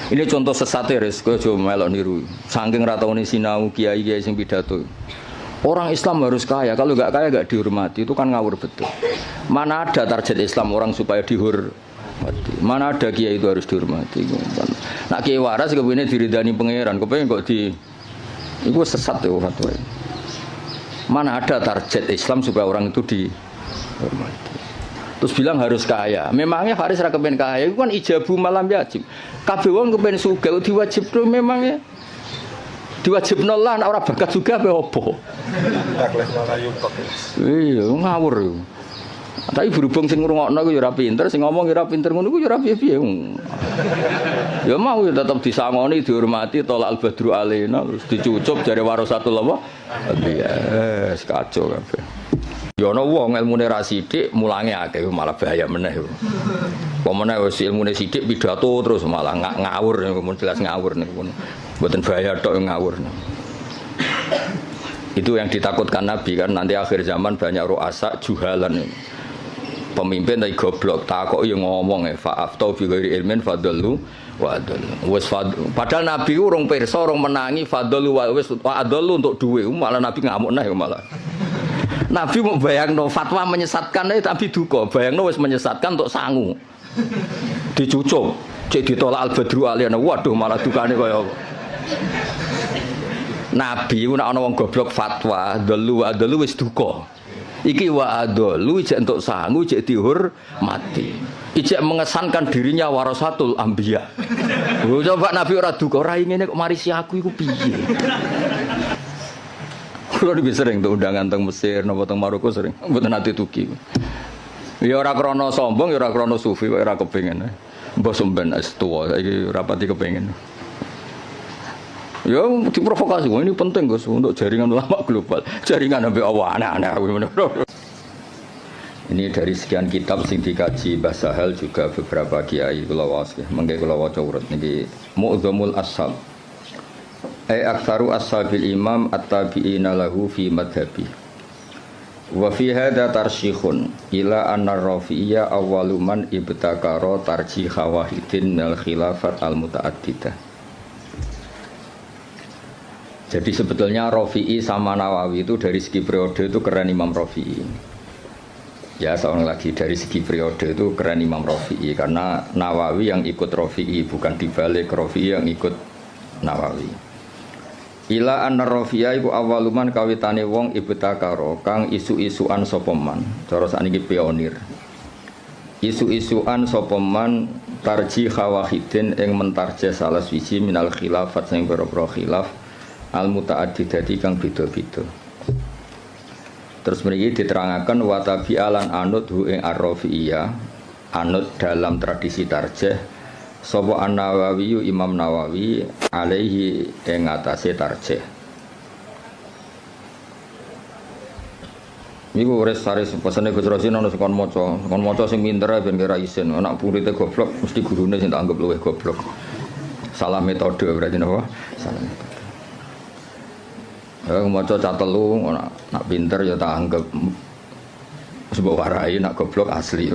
Ini contoh sesat res, kowe aja melok niru. Saking ra taune sinau kiai-kiai sing pidato. Orang Islam harus kaya, kalau nggak kaya nggak dihormati, itu kan ngawur betul. Mana ada target Islam orang supaya dihormati? Mana ada kiai itu harus dihormati? Nak kiai waras kepengen diridani pangeran, kepengen kok di, itu sesat ya fatwa. Mana ada target Islam supaya orang itu dihormati? Terus bilang harus kaya. Memangnya Faris ra kepen kaya, itu kan ijabu malam yajib. Kabeh wong kepen sugih diwajibno memangnya. Diwajibno lah nek ora bakat juga apa opo. Iya, ngawur. Tapi berhubung sing ngrungokno iku ya ora pinter, sing ngomong ya ora pinter ngono iku ya ora piye-piye. Ya mau ya tetep disangoni, dihormati, tolak al-badru alaina, terus dicucup jare warasatul apa? Iya, kacau kabeh. Ya ana wong ilmune ra sithik, mulange akeh malah bahaya meneh. Pemene wis ilmune sithik pidato terus malah ngawur, jelas ngawur niku. Mboten bahaya tok ngawur. Itu yang ditakutkan Nabi kan nanti akhir zaman banyak ru'asa juhalan. Pemimpin tapi goblok, takok yo ngomong fa'aftau bi ghairi ilmin fadallu wa adallu. Wis padahal Nabi urung pirsa, urung menangi fadallu wa wis adallu untuk duwe, malah Nabi ngamuk nah malah. Nabi mau bayangno fatwa menyesatkan tapi duka, bayangno wis menyesatkan untuk sangu. Dicucuk, cek ditolak al-badru aliyana. Waduh malah dukane kaya apa. Nabi nek ana wong goblok fatwa, dulu wis duka. Iki wa adlu ijek entuk sangu, ijek dihormati. Ijek mengesankan dirinya warasatul anbiya. Coba Nabi ora duka, ora ngene kok marisi aku iku piye. Kulo iki sering tuh undangan teng Mesir napa teng Maroko sering. Mboten nate tuki. Ya ora krana sombong, ya ora krana sufi, kok ora kepengin. Mbah sampean es tuwa saiki ora pati kepengin. Ya diprovokasi, ini penting Gus untuk jaringan ulama global. Jaringan sampai Allah aneh-aneh. Ini dari sekian kitab sing dikaji Mbah Sahal juga beberapa kiai kula waos nggih. Mengke kula waca urut niki Mu'dzamul Ashab. Aktsaru ashabil imam at-tabi'ina lahu fi madhabi. Wa fi hadza tarsyikhun ila anna ar-rafi'iyya awwalu man ibtakara tarjih wahidin minal khilafat al-mutaaddidah. Jadi sebetulnya Rafi'i sama Nawawi itu dari segi periode itu keren Imam Rafi'i. Ya seorang lagi dari segi periode itu keren Imam Rafi'i karena Nawawi yang ikut Rafi'i bukan dibalik Rafi'i yang ikut Nawawi. Ila anna Rafi'a iku awaluman kawitane wong ibtakaro kang isu-isuan sapa man. Cara sakniki pionir. Isu-isuan sapa man tarjih wahidin ing mentarjih salah siji minal khilafat sing pira-pira khilaf al-muta'addidati kang beda-beda. Terus mriki diterangkan wa tabi'alan anut hu ing ar-rafi'iyah, anut dalam tradisi tarjih sapa an-Nawawi Imam Nawawi alaihi ing atase tarjih. Niku wis saris pesene Gus Rosin ana sing kon maca sing pinter ben kira isin, anak purite goblok mesti gurune sing tak anggap luwih goblok. Salah metode berarti napa? Salah metode. Maca cah telu nak pinter ya tak anggap sebab warai nak goblok asli.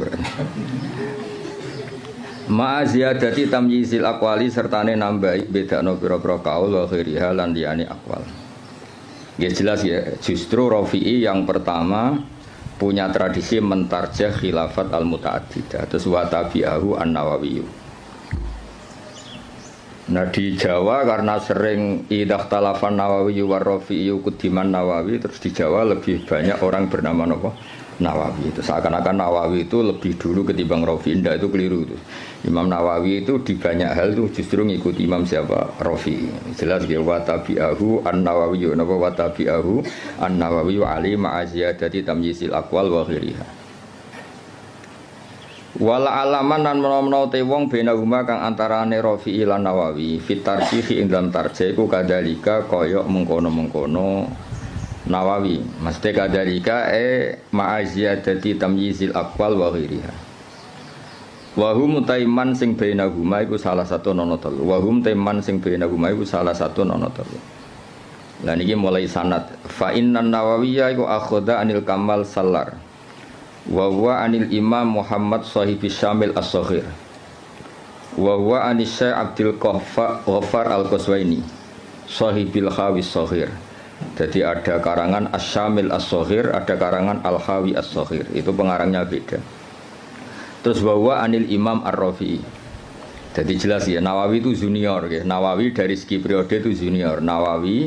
Ma ziyadati tamyizil aqwali sertane nambahi bedakno pira-pira kaul wa khiriha lan liyane aqwal. Ya jelas ya, justru Rafi'i yang pertama punya tradisi mentarjih khilafat al-muta'addidah, terus wa tabi'ahu an-Nawawi. Nah di Jawa karena sering idah talafan Nawawi war Rafi'i kudiman Nawawi, terus di Jawa lebih banyak orang bernama Nawawi. Itu seakan-akan Nawawi itu lebih dulu ketimbang Rafi'i. Indah itu keliru itu. Imam Nawawi itu di banyak hal itu justru ngikuti Imam siapa? Rafi'i. Jelas ya wa tabi'ahu an-Nawawi, napa wa tabi'ahu an-Nawawi ali ma'aziyadati tamyizil aqwal wa ghiriha. Wala alaman lan menawa te wong benahuma kang antarane Rafi'i lan Nawawi fit tarjih ing dalam tarjih iku kadalika kaya mengkono-mengkono Nawawi mesti kadalika ma'aziyadati tamyizil aqwal wa ghiriha. Wa hum taiman sing benahuma iku salah satu nono telu. Wa hum taiman sing benahuma iku salah satu nono telu. Lah niki mulai sanad fa innan Nawawiyya iku akhadha anil Kamal Sallar wa huwa anil Imam Muhammad Shahibis Syamil As-Saghir. Wa huwa Syekh Abdul Ghaffar Al-Qaswaini Sahibil Khawi Shaghir. Jadi ada karangan Asy-Syamil As-Shaghir, ada karangan Al-Khawi As-Shaghir. Itu pengarangnya beda. Terus wa huwa anil Imam Ar-Rafi'i. Jadi jelas ya, Nawawi itu junior ya. Nawawi dari segi periode itu junior. Nawawi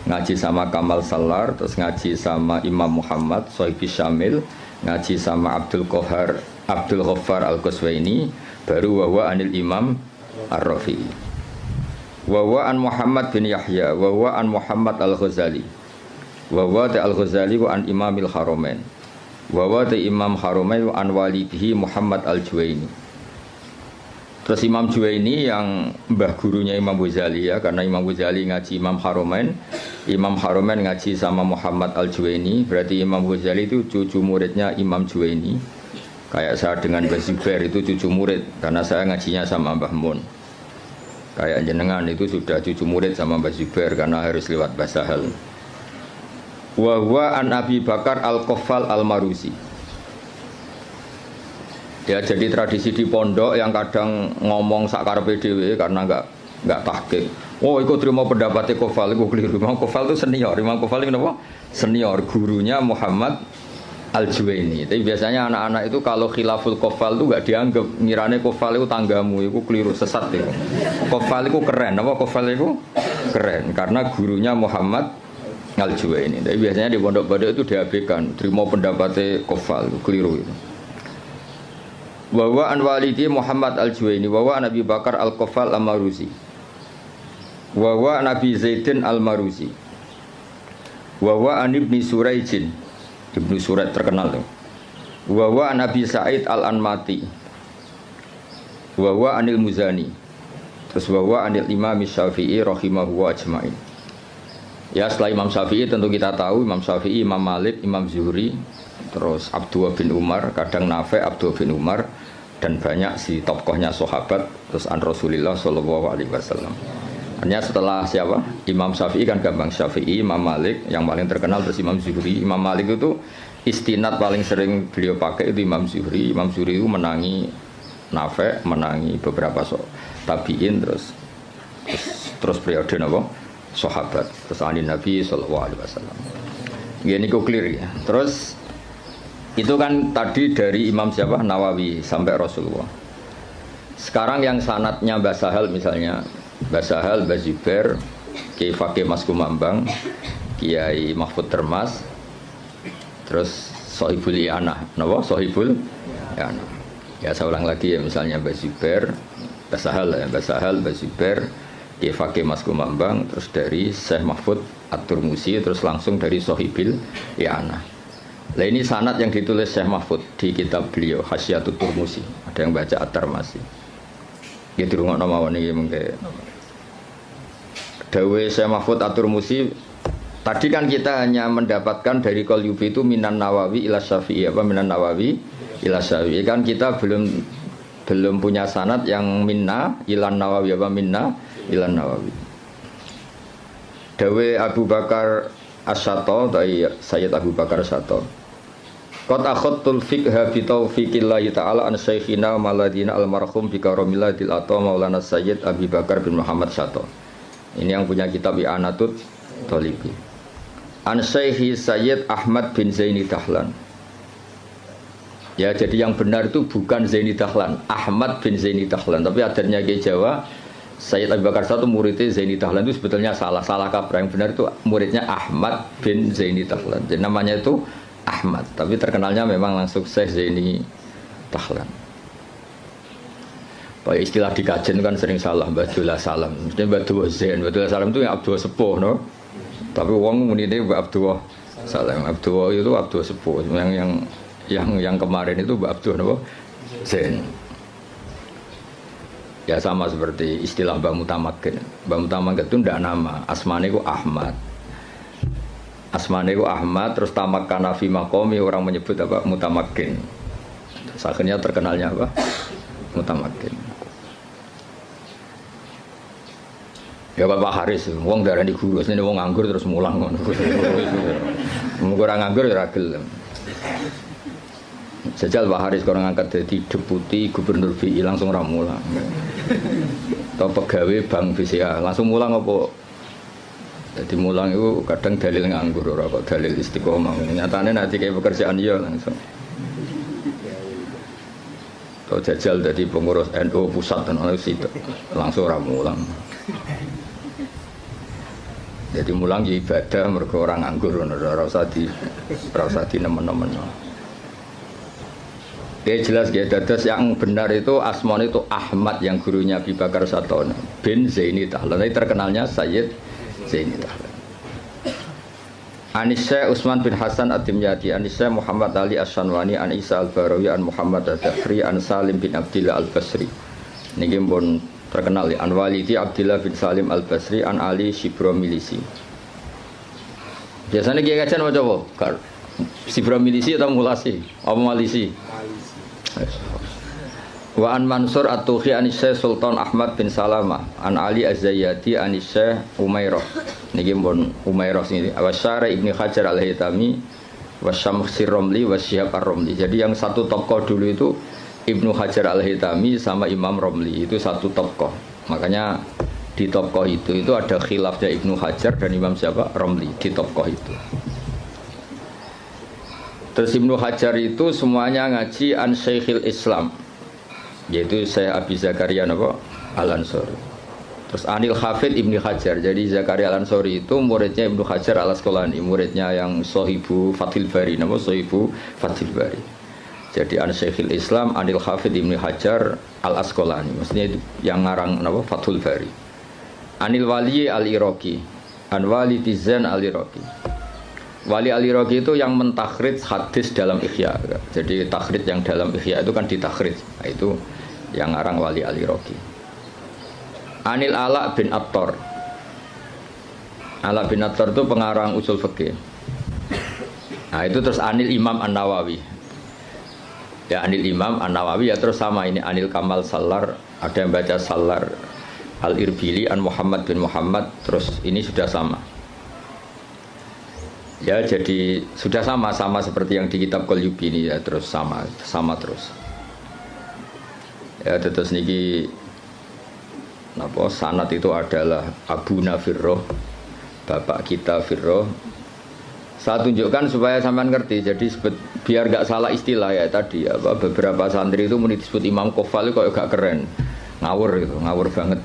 ngaji sama Kamal Salar, terus ngaji sama Imam Muhammad Shahibis Syamil, ngaji sama Abdul Ghaffar Al-Qaswaini, baru wa huwa anil Imam Ar-Rafi'i. Wa huwa an Muhammad bin Yahya, wa huwa an Muhammad Al-Ghazali. Wa huwa Al-Ghazali wa an Imamil Haramain. Wa huwa Imam Haramain wa an walidihi Muhammad Al-Juwaini. Terus Imam Juwaini yang mbah gurunya Imam Ghazali ya, karena Imam Ghazali ngaji Imam Haramain, Imam Haramain ngaji sama Muhammad Al-Juwaini, berarti Imam Ghazali itu cucu muridnya Imam Juwaini. Kayak saya dengan Mbah Zubair itu cucu murid, karena saya ngajinya sama Mbah Mun. Kayak jenengan itu sudah cucu murid sama Mbah Zubair, karena harus lewat Mbah Sahal. Wa huwa an Abi Bakar Al-Qaffal Al-Maruzi. Ya, jadi tradisi di pondok yang kadang ngomong sakarepe dhewe karena enggak tahqiq. Oh, ikut terima pendapatnya Qaffal, itu keliru. Imam Qaffal itu senior. Imam Qaffal itu apa? Senior, gurunya Muhammad Al-Juwaini. Tapi biasanya anak-anak itu kalau khilaful Qaffal itu enggak dianggap, ngirane Qaffal itu tanggamu, itu keliru, sesat itu. Qaffal itu keren, apa Qaffal itu keren karena gurunya Muhammad Al-Juwaini. Tapi biasanya di pondok-pondok itu diabaikan, terima pendapatnya Qaffal, itu keliru itu. Wa huwa an walidi Muhammad Al-Juwaini, wa huwa Nabi Bakar Al-Qaffal Al-Maruzi. Wa huwa Nabi Zaidin Al-Maruzi. Wa huwa an Ibni Suraijin. Ibnu Suraid terkenal tuh. Wa huwa an Nabi Sa'id Al-Anmati. Wa huwa anil Muzani. Terus wa huwa anil Imam Syafi'i rahimahu wa ajma'in. Ya, setelah Imam Syafi'i tentu kita tahu Imam Syafi'i, Imam Malik, Imam Zuhri, terus Abdullah bin Umar, kadang Nafi' Abdullah bin Umar, dan banyak si tokohnya sahabat, terus an Rasulillah sallallahu alaihi wasallam. Hanya setelah siapa? Imam Syafi'i kan gampang, Syafi'i, Imam Malik yang paling terkenal, terus Imam Zuhri. Imam Malik itu istinad paling sering beliau pakai itu Imam Zuhri. Imam Zuhri itu menangi Nafi', menangi beberapa tabi'in, terus periode apa? Sahabat, terus anin Nabi sallallahu alaihi wasallam. Ini kok clear ya. Terus itu kan tadi dari Imam siapa? Nawawi sampai Rasulullah. Sekarang yang sanadnya Mbah Sahal misalnya, Mbah Sahal, Mbah Zubair, Kiai Fakih Mas Kumambang, Kiai Mahfud Termas, terus Sohibul I'anah, napa? Sohibul I'anah. Ya saya ulang lagi ya, misalnya Mbah Zubair, Mbah Sahal ya, Mbah Sahal, Mbah Zubair, Kiai Fakih Mas Kumambang, terus dari Syekh Mahfud At-Turmusi, terus langsung dari Sohibul I'anah. Nah ini sanad yang ditulis Syekh Mahfud di kitab beliau Hasyatut Turmusi. Ada yang baca At-Tarmasi. Ya di rumah nama ini mungkin. Dawe Syekh Mahfud At-Turmusi. Tadi kan kita hanya mendapatkan dari Qalyubi itu minan Nawawi ila Syafi'i, apa minan Nawawi ila Syafi'i. Kan kita belum punya sanad yang minna ilan Nawawi, apa minna ilan Nawawi. Dawe Abu Bakar As-Syato, dari Sayyid Abu Bakar As-Syato. Qad akhadtul fiqha bi taufiqillahi ta'ala an syekhina maladina almarhum bi karamillatil ata Maulana Sayyid Abi Bakar bin Muhammad Syato. Ini yang punya kitab I'anatut Thalibi. An Syekhi Sayyid Ahmad bin Zaini Dahlan. Ya, jadi yang benar itu bukan Zaini Dahlan, Ahmad bin Zaini Dahlan, tapi adarnya ke Jawa Sayyid Abu Bakar Syato muridnya Zaini Dahlan itu sebetulnya salah kaprah. Yang benar itu muridnya Ahmad bin Zaini Dahlan. Jadi namanya itu Ahmad, tapi terkenalnya memang langsung Syekh Zaini Dahlan. Pak istilah di kajian kan sering salah, Abdullah Salam. Mestinya Abdullah Zain, Abdullah Salam itu yang Abdullah Sepuh, no? Tapi wong muni ini Abdullah Salam. Abdullah itu Abdullah Sepuh. Yang kemarin itu Abdullah Zain. Ya sama seperti istilah Mbak Mutamakin. Mbak Mutamakin itu tidak nama, asmane itu Ahmad. Asmane itu Ahmad, terus tamakkana fi maqami, orang menyebut apa? Mutamakin. Terus akhirnya terkenalnya apa? Mutamakin. Ya Bapak Haris, wong darani guru, sini wong nganggur terus mulang ngono. Wong ora nganggur ya ora gelem. Jajal Pak Haris kalau ngangkat jadi deputi gubernur BI langsung ramulang. Atau pegawai bank BCA langsung mulang apa? Jadi mulang itu kadang dalil nganggur ora kok dalil istiqomah. Nyatanya nanti kayak pekerjaan dia langsung. Atau jajal jadi pengurus NU pusat dan langsung ramulang. Jadi mulang ya ibadah mergo orang nganggur ora usah di nemen-nemen. Ya jelas ya, dados yang benar itu asmane itu Ahmad yang gurunya Abi Bakar Satono bin Zaini Tahlan. Terkenalnya Sayyid Zaini Tahlan. Anisya Utsman bin Hasan Ad-Dimyati, Anisya Muhammad Ali Asy-Syanwani, An Isa Al-Barawi, An Muhammad Ad-Dakhri, An Salim bin Abdillah Al-Basri. Niki pun terkenal ya, An Walidi Abdillah bin Salim Al-Basri, An Ali Shibromilisi. Biasanya kiai kajian macam apa? Shibromilisi atau mulasi? Apa malisi? Wa an Mansur At-Tuhi an Syekh Sultan Ahmad bin Salamah an Ali Az-Zayyati an Syekh Umairah. Niki pun Umairah sini. Wa Syarih Ibnu Hajar Al-Haytami wa Syamsir Romli wa Syihab Ar-Romli. Jadi yang satu tokoh dulu itu Ibnu Hajar Al-Haytami sama Imam Romli, itu satu tokoh. Makanya di tokoh itu ada khilafnya Ibnu Hajar dan Imam siapa? Romli di tokoh itu. Terus Ibnu Hajar itu semuanya ngaji an Syekhil Islam, yaitu Syekh Abi Zakaria Al-Ansori. Terus Anil Hafid Ibnu Hajar. Jadi Zakaria Al-Ansori itu muridnya Ibnu Hajar Al-Asqalani, muridnya yang Sohibu Fathil Bari, Sohibu Fathil Bari. Jadi an Syekhil Islam Anil Hafid Ibnu Hajar Al-Asqalani, maksudnya itu yang ngarang Fathul Bari. Anil Wali Al-Iraqi, An Wali Tizan Al-Iraqi. Wali Al-Iraqi itu yang mentakhrij hadis dalam Ihya. Jadi takhrij yang dalam Ihya itu kan ditakhrij. Nah, itu yang ngarang Wali Al-Iraqi. Anil Ala bin Attar. Ala bin Attar itu pengarang usul fikih. Nah, itu terus Anil Imam An-Nawawi. Ya Anil Imam An-Nawawi ya terus sama ini Anil Kamal Salar, ada yang baca Salar Al-Irbili An Muhammad bin Muhammad, terus ini sudah sama. Ya jadi sudah sama seperti yang di kitab Qalyubi ini ya, terus sama terus. Ya terus niki sanad itu adalah Abu Nafirroh, bapak kita Firroh. Saya tunjukkan supaya sampean ngerti. Jadi biar gak salah istilah ya tadi beberapa santri itu mau disebut Imam Qofal itu kok gak keren, ngawur banget.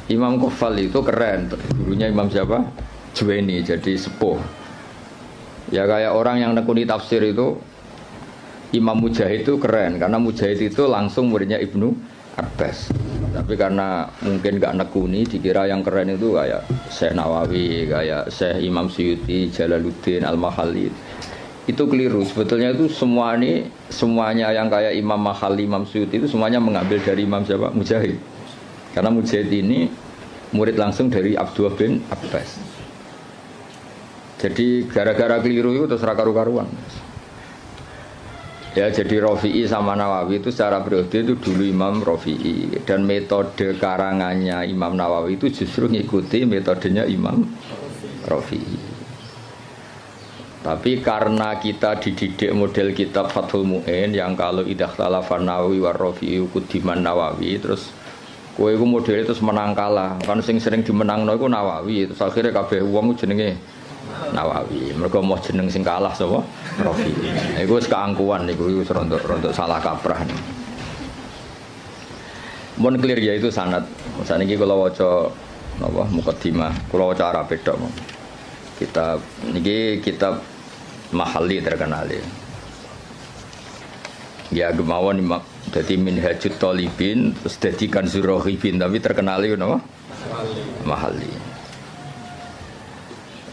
Imam Qofal itu keren, gurunya Imam siapa? Juwaini, jadi sepuh. Ya kayak orang yang nekuni tafsir itu Imam Mujahid itu keren karena Mujahid itu langsung muridnya Ibnu Abbas. Tapi karena mungkin gak nekuni dikira yang keren itu kayak Syekh Nawawi, kayak Syekh Imam Suyuti, Jalaluddin Al-Mahalli. Itu keliru. Sebetulnya itu semuanya yang kayak Imam Mahalli, Imam Suyuti itu semuanya mengambil dari Imam siapa? Mujahid. Karena Mujahid ini murid langsung dari Abdullah bin Abbas. Jadi gara-gara keliru itu terus karu-karuan. Ya jadi Rafi'i sama Nawawi itu secara periode itu dulu Imam Rafi'i, dan metode karangannya Imam Nawawi itu justru ngikuti metodenya Imam Rafi'i. Tapi karena kita dididik model kitab Fathul Mu'in yang kalau idah talafan Nawawi war Rafi'i kudiman Nawawi, terus kowe iku model itu menang kalah. Kan sing sering dimenangno iku Nawawi, terus akhirnya kabeh wong jenenge Nawawi. Mereka mau jeneng sing kalah sapa? Rafi. Iku wis keangkuhan niku wis rontok salah kaprah. Mun clear ya itu sanad. Saniki kula waca napa mukaddimah, kula waca Arab tok. Kitab niki kitab Mahalli terkenal ya. Ya gemawon dadi Minhajut Thalibin terus dadi Kanzur Raghibin, tapi terkenal itu napa? Mahalli.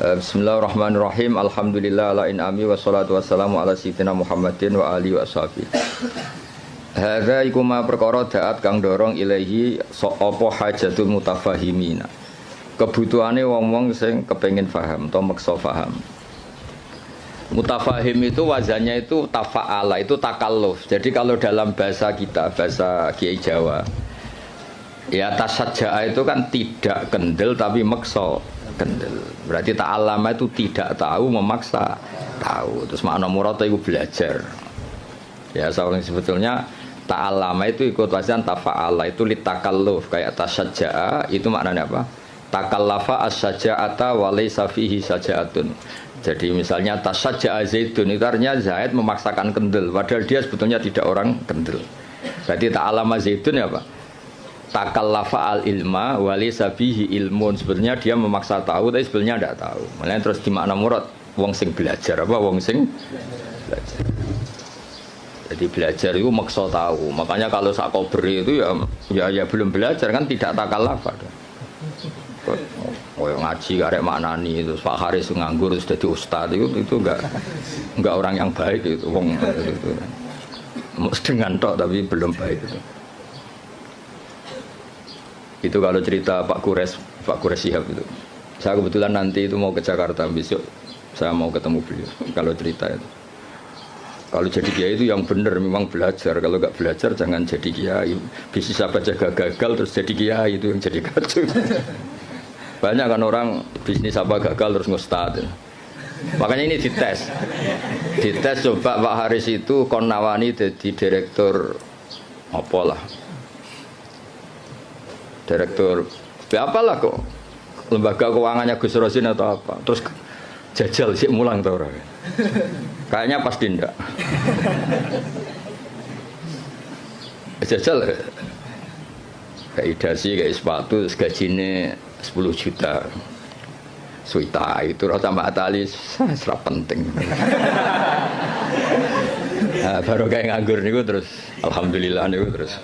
Bismillahirrahmanirrahim. Alhamdulillah ala in'ami wassalatu wassalamu ala sayyidina Muhammadin wa alihi wa sahbihi. Hadza iku ma perkara daat kang dorong ilahi apa hajatul mutafahimina. Kebutuhane wong-wong sing kepengin paham atau maksa paham. Mutafahim itu wazannya itu tafa'ala, itu takalluf. Jadi kalau dalam bahasa kita, bahasa Kiai Jawa, ya tasajja'a itu kan tidak kendel tapi maksa kendel. Berarti ta'alama itu tidak tahu memaksa tahu. Terus makna murata itu belajar. Ya, seorang sebetulnya ta'allama itu ikut wazan tafa'ala itu litakalluf kayak tasajja'a itu maknanya apa? Takallafa as-saja'ata wa laysa fihi saja'atun. Jadi misalnya tasajja'a Zaidun itu artinya Zaid memaksakan kendel padahal dia sebetulnya tidak orang kendel. Berarti ta'allama Zaidun ya Pak? Takallafa al-ilma wa laysa fihi ilmun. Sebetulnya dia memaksa tahu tapi sebenarnya tidak tahu. Makanya terus di makna murad wong sing belajar apa wong sing belajar. Jadi belajar itu maksa tahu. Makanya kalau sakober itu ya belum belajar kan tidak takallaf. Oh ngaji karek maknani terus Pak Haris nganggur terus jadi ustaz itu enggak orang yang baik itu wong itu. Dengan tok tapi belum baik itu. Itu kalau cerita Pak Kures Shihab itu. Saya kebetulan nanti itu mau ke Jakarta besok. Saya mau ketemu beliau kalau cerita itu. Kalau jadi kiai itu yang benar memang belajar. Kalau nggak belajar jangan jadi kiai. Bisnis apa jaga gagal terus jadi kiai itu yang jadi kacau. Banyak kan orang bisnis apa gagal terus ngustad. Makanya ini dites. Dites coba Pak Haris itu kon nawani jadi direktur apalah. Direktur apalah kok. Lembaga keuangannya Gus Rosin atau apa. Terus jajal sih mulang tau orang. Kayaknya pasti enggak. Jajal kayak idasi kayak sepatu gajinya 10 juta. Suita itu rata mbak Atali serap penting. Nah, baru kayak nganggur niku terus alhamdulillah niku terus.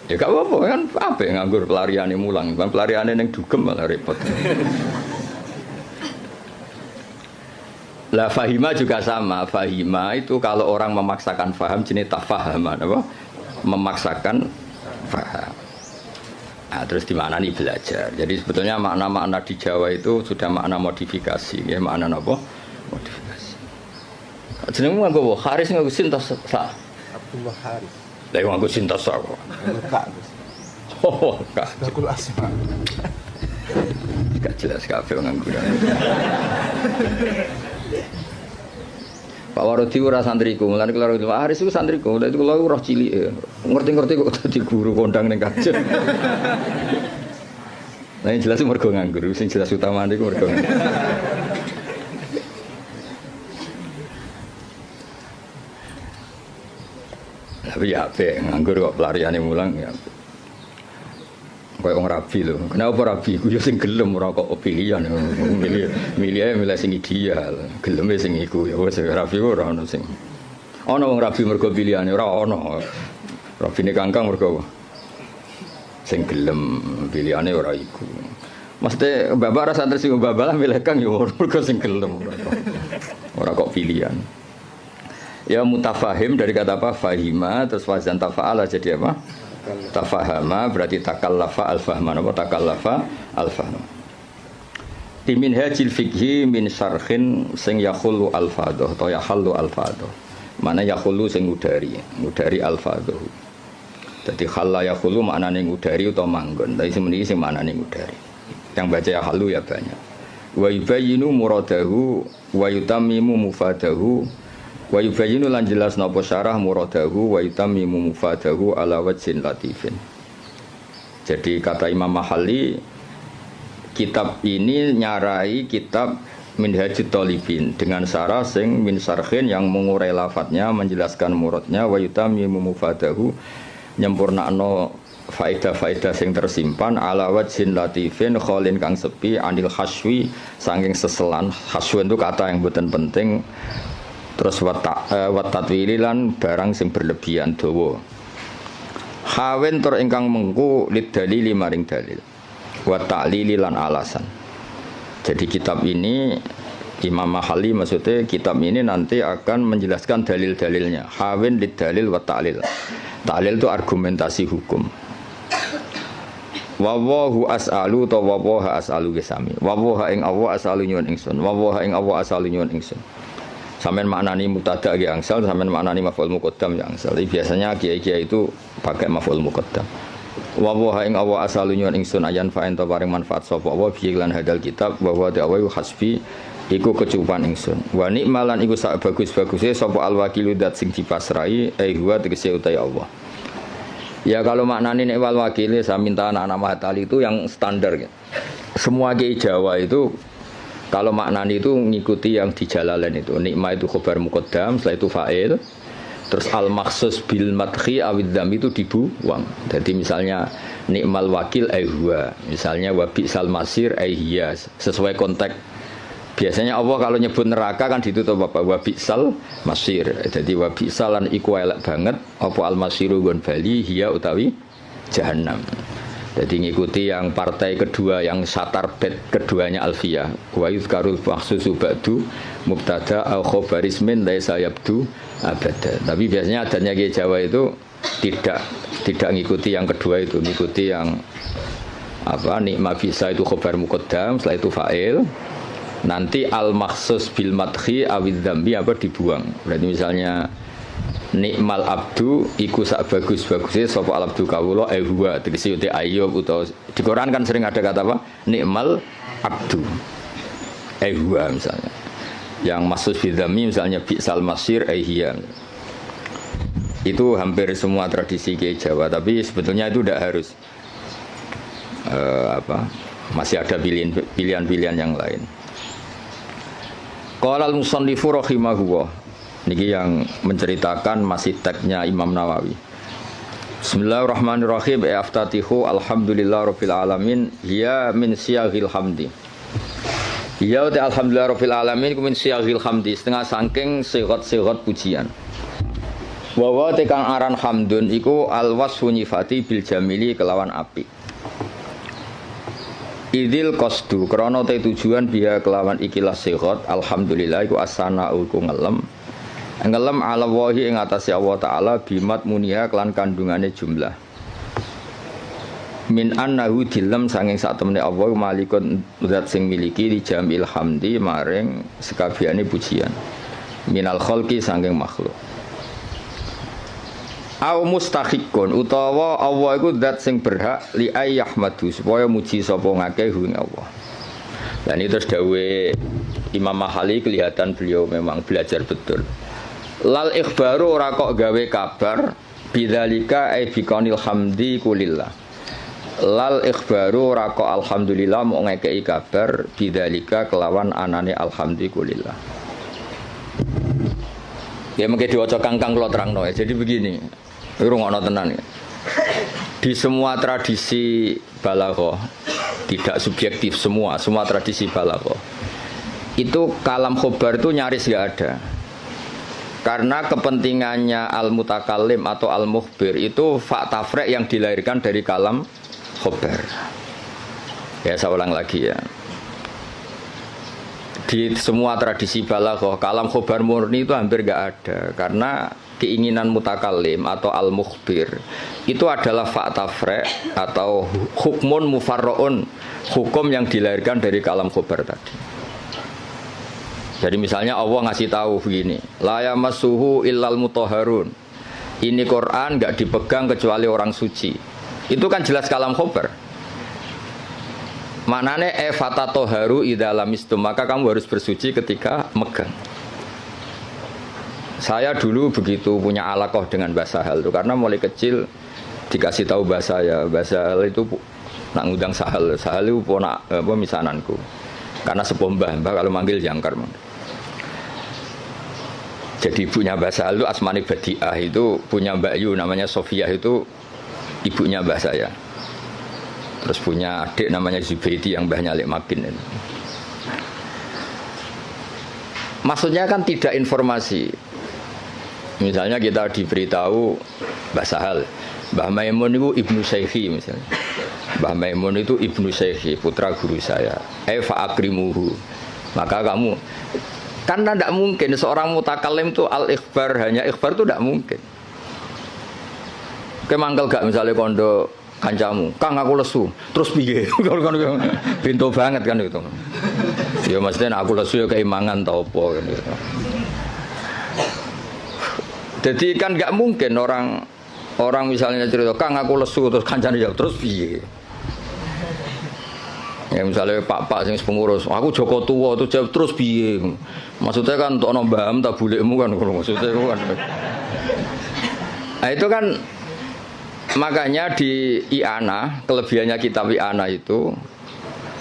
Ya gak apa-apa kan apa yang nganggur pelariane mulang, kan pelariane ning dugem malah repot. Lah fahima juga sama. Fahima itu kalau orang memaksakan faham jenis tafahaman apa? Memaksakan faham. Nah, terus di mana nih belajar. Jadi sebetulnya makna-makna di Jawa itu sudah makna modifikasi, ya makna apa? Modifikasi. Jenengmu nganggo Haris nganggo Sintas sa. Abdullah Haris. Lah nganggo Sintas sa kok. Kak. Oh, Kak. Dakul Asma. Gak jelas kabeh nganggo. Pak Warodi ora santriku, mulane kula Pak Haris iku santriku, lha itu kula roh cilik. Ngerti-ngerti kok dadi guru kondang ning kajen. Nah, yang jelas mergo nganggur, sing jelas utamane iku mergo nganggur. Tapi ya apik, nganggur kok pelariane mulang ya. Kayak orang rabi loh. Kenapa rabi? Ku yo sing gelem ora kok pilihan. Milih sing ideal. Geleme sing iku ya wis rabi ora ono sing. Ono wong rabi mergo pilihane ora ono. Rabine kangkang mergo sing gelem pilihane ora iku. Mesti bapak rasa santri sing babalah milih kang yo mergo sing gelem ora kok pilihan. Ya mutafahim dari kata apa? Fahima terus wazan tafa'ala jadi apa? Tafahama berarti takallafa al-fahman apa takallafa al-fahman. Di minhajil fikhi min syarhin sing yakhulu al-fadhah atau yahallu al-fadhah. Mana yakhulu sing ngudari al-fadhah. Dadi khalla yakhulu maknane ngudari utawa manggon. Tapi semeniki sing maknane ngudari. Yang baca yahallu ya banyak. Wa yubayyinu muradahu wa yutammimu mufadahu. Wa yubayyinu lan jelas napa syarah muradahu wa yutammimu mufadahu ala wajhin latifin. Jadi kata Imam Mahalli kitab ini nyarai kitab Minhajut Thalibin dengan syarah sing min syarhin yang mengurai lafadznya menjelaskan muradnya wa yutammimu mufadahu nyempurnakno faedah-faedah sing tersimpan ala wajhin latifin kholin kang sepi anil haswi saking seselan. Haswi itu kata yang boten penting. Terus watatwili lan barang sing berlebihan dawa. Hawen tur ingkang mengku lid dalili maring dalil. Wa ta'lili lan alasan. Jadi kitab ini Imam Mahalli maksudnya kitab ini nanti akan menjelaskan dalil-dalilnya. Hawen lid dalil wa ta'lil. Ta'lil itu argumentasi hukum. Wa wahu as'alu ta wa waha as'alu gesami. Wa waha ing Allah as'alu nyuwun ingsun. Wa waha ing Allah as'alu nyuwun ingsun. Sampeyan maknani mubtada ki angsal, sampeyan maknani maf'ul muqaddam ya angsal. Biasanya kiai-kiai itu pakai maf'ul muqaddam. Wa wa ing awa asalu nyuwun ingsun ayan fa ento paring manfaat sapa wa bi lan hadal kitab wa wa ta'awu hasbi iku kecupan ingsun. Wa nikmalan iku sak bagus-baguse sapa al-wakilu dat sing dipasrai huwa tegese utai Allah. Ya kalau maknane nek wal wakile saya minta anak-anak Mahatali itu yang standar ya. Semua kiai Jawa itu kalau maknane itu ngikuti yang di Jalalain itu. Nikmah itu khobar muqaddam, setelah itu fa'il. Terus al-makhsus bil madhi awid dzam itu dibuang. Jadi misalnya nikmal wakil huwa, misalnya wa bi'sal masir hiya, sesuai konteks. Biasanya Allah kalau nyebut neraka kan ditutup apa? Wa bi'sal masir. Jadi wa bi'salan iku elek banget apa al-masiru gon bali hiya utawi jahannam. Jadi ngikuti yang partai kedua yang satar bed keduanya Alfiyah. Wa yuzkarul makhsusu ba'du mubtada au khabaris min laisa yabdu abada. Tapi biasanya adanya Kiai Jawa itu tidak ngikuti yang kedua itu, ngikuti yang apa nikma bisa itu khabar muqaddam, setelah itu fa'il. Nanti al-makhsus bil madhi awid dzambi apa dibuang. Berarti misalnya nikmal abdu iku sak bagus-bagusé sapa al abdu kawula huwa tegese uti Ayub utawa di Quran kan sering ada kata apa? Nikmal abdu. Huwa misalnya. Yang maksud bidzami misalnya bi'sal masir hiya. Itu hampir semua tradisi Kiai Jawa, tapi sebetulnya itu tidak harus. Masih ada pilihan-pilihan yang lain. Qala al-musannifu rahimahullah. Niki yang menceritakan masih teksnya Imam Nawawi. Bismillahirrahmanirrahim. Aftatihu alhamdulillahirabbil alamin. Ya min siyaghil hamdi. Ya ta alhamdulillahirabbil alamin ku min siyaghil hamdi, setengah saking sigat-sigat pujian. Wa tekang aran hamdun iku alwasfu nyifati bil jamili kelawan apik. Idil qasdu krana te tujuan biha kelawan ikilah sigat alhamdulillah iku asana iku ngelem ala wahi ing atase Allah taala bimat munia kelan kandungane jumlah min annahu dilem sanging sak temene Allah malikun zat sing miliki di jamil hamdi maring sekabiane pujian minal khalqi sanging makhluk au mustahiqun utawa Allah iku zat sing berhak li ayyahmadu supaya muji sapa ngakeh ing Allah. Dan itu terus dawuhe Imam Mahali kelihatan beliau memang belajar betul. Lal ikhbaru ora kok gawe kabar bidzalika ai biqanil hamdi kulillah. Lal ikhbaru ora kok alhamdulillah mau ngekeki kabar bidzalika kelawan anane alhamdi kulillah. Ya mengke diwaca kangkang kula terangno. Jadi begini. Rungokno tenan ya. Di semua tradisi balaghah tidak subjektif semua tradisi balaghah itu kalam khobar itu nyaris nggak ada karena kepentingannya al-mutakallim atau al-mukhbir itu fakta frek yang dilahirkan dari kalam khobar. Ya saya ulang lagi ya, di semua tradisi balaghah kalam khobar murni itu hampir nggak ada karena keinginan mutakallim atau al-mukhbir itu adalah fakta frek atau hukmun mufarra'un, hukum yang dilahirkan dari kalam khobar tadi. Jadi misalnya Allah ngasih tahu begini, la yamassuhu illal mutahharun. Ini Quran enggak dipegang kecuali orang suci. Itu kan jelas kalam khobar. Maknane fatatoharu idza lamistum, maka kamu harus bersuci ketika megang. Saya dulu begitu punya alaqah dengan Mbah Sahal itu karena mulai kecil dikasih tahu Mbah Sahal itu nak ngundang Sahal itu ponak misananku. Karena sepuh Mbah kalau manggil jangkar. Jadi ibunya Mbah Sahal itu Asmani Badiah itu punya Mbak Yu namanya Sofia itu ibunya Mbah saya. Terus punya adik namanya Zubaidi yang Mbahnya Lek Makin itu. Maksudnya kan tidak informasi. Misalnya kita diberitahu Mbah Sahal, Mbah Maimun itu ibnu Syekhi misalnya. Mbah Maimun itu ibnu Syekhi, putra guru saya. Fa'akrimuhu. Maka kamu, karena tidak mungkin seorang mutakallim itu al-ikhbar, hanya ikhbar itu tidak mungkin. Kemangkel gak misalnya kondo kancamu, Kang aku lesu, terus piye? Pintu banget kan itu. Ya maksudnya aku lesu ya keimangan tau apa kan gitu. Jadi kan nggak mungkin orang misalnya cerita Kang aku lesu terus kancane jawab terus piye. Ya misalnya pak sing pengurus, aku Joko tua tuh jawab terus piye? Maksudnya kan untuk nombam tak bolehmu kan kalau maksudnya kan. Nah itu kan makanya di I'anah, kelebihannya kitab I'anah itu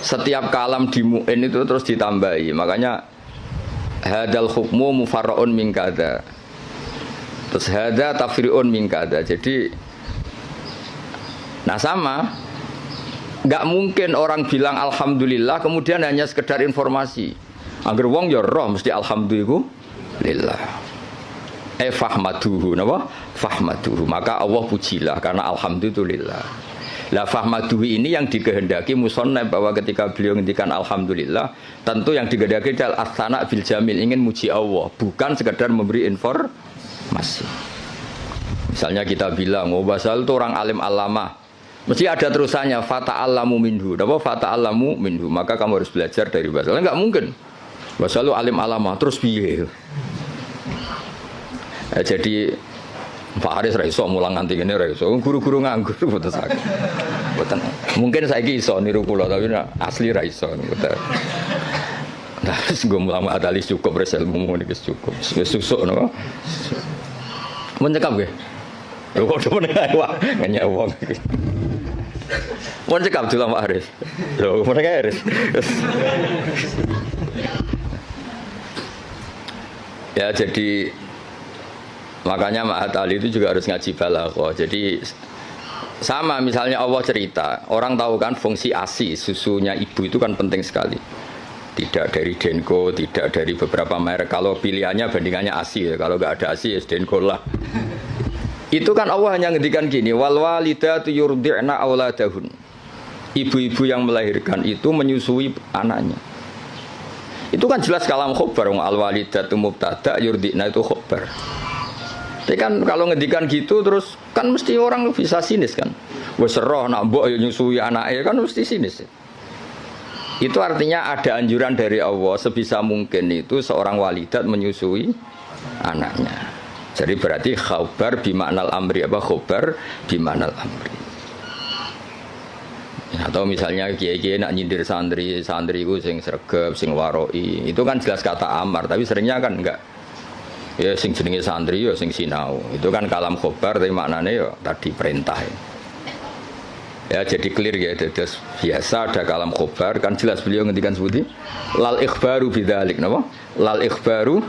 setiap kalam di mu'in itu terus ditambahi. Makanya hadal hukmu mufarra'un min kada. Terus hada tafri'un min kada. Jadi nah sama, nggak mungkin orang bilang alhamdulillah kemudian hanya sekedar informasi. Agar wong ya roh mesti alhamdulillah. Fahmaduhu, napa? Fahmaduhu. Maka Allah pujilah karena alhamdulillah. Lah fahmaduhu ini yang dikehendaki musannaf bahwa ketika beliau ngendikan alhamdulillah, tentu yang dikehendaki adalah as-sana bil jamil, ingin muji Allah, bukan sekedar memberi informasi. Misalnya kita bilang, oh Basal itu orang alim alamah, mesti ada terusannya fata'allamu minhu. Napa fata'allamu minhu? Maka kamu harus belajar dari Basal. Enggak mungkin. Basal itu alim alamah terus piye? Jadi Pak Haris raiso mulang nganti ngene raiso. Guru-guru nganggur boten saged. Boten. Mungkin saiki iso niru kula tapi asli raiso boten. Nah, wis nggo mulang adalis cukup res ilmu niki cukup. Wis susuk napa? Mencekap nggih. Lho kok meneng ae wae ngenyek wong iki. Mun cekap dulu Pak Haris. Lho meneng ae Haris. Ya jadi makanya Ma'at Ali itu juga harus ngaji balaghah. Jadi sama misalnya Allah cerita, orang tahu kan fungsi ASI, susunya ibu itu kan penting sekali. Tidak dari Denko, tidak dari beberapa merek. Kalau pilihannya bandingannya ASI ya. Kalau nggak ada ASI ya Denko lah. Itu kan Allah hanya ngendikan gini, wal walidatu yurdi'na auladahun. Ibu-ibu yang melahirkan itu menyusui anaknya. Itu kan jelas kalam khobar, al walidatu mubtada yurdi'na itu khobar. Tapi kan kalau ngendikan gitu terus kan mesti orang bisa sinis kan. Wes roh nak mbok nyusui anake kan mesti sinis. Itu artinya ada anjuran dari Allah sebisa mungkin itu seorang walidat menyusui anaknya. Jadi berarti khabar bimaknal amri apa khabar bimaknal amri. Atau misalnya kiai-kiai nak nyindir santri ku sing sregep, sing waroi, itu kan jelas kata amar, tapi seringnya kan enggak. Ya sing jenenge santri ya sing sinau. Itu kan kalam khobar tapi maknanya ya tadi perintah. Ya jadi clear ya, terus biasa ada kalam khobar kan jelas beliau ngendikan seperti lal ikhbaru bidzalik napa? Lal ikhbaru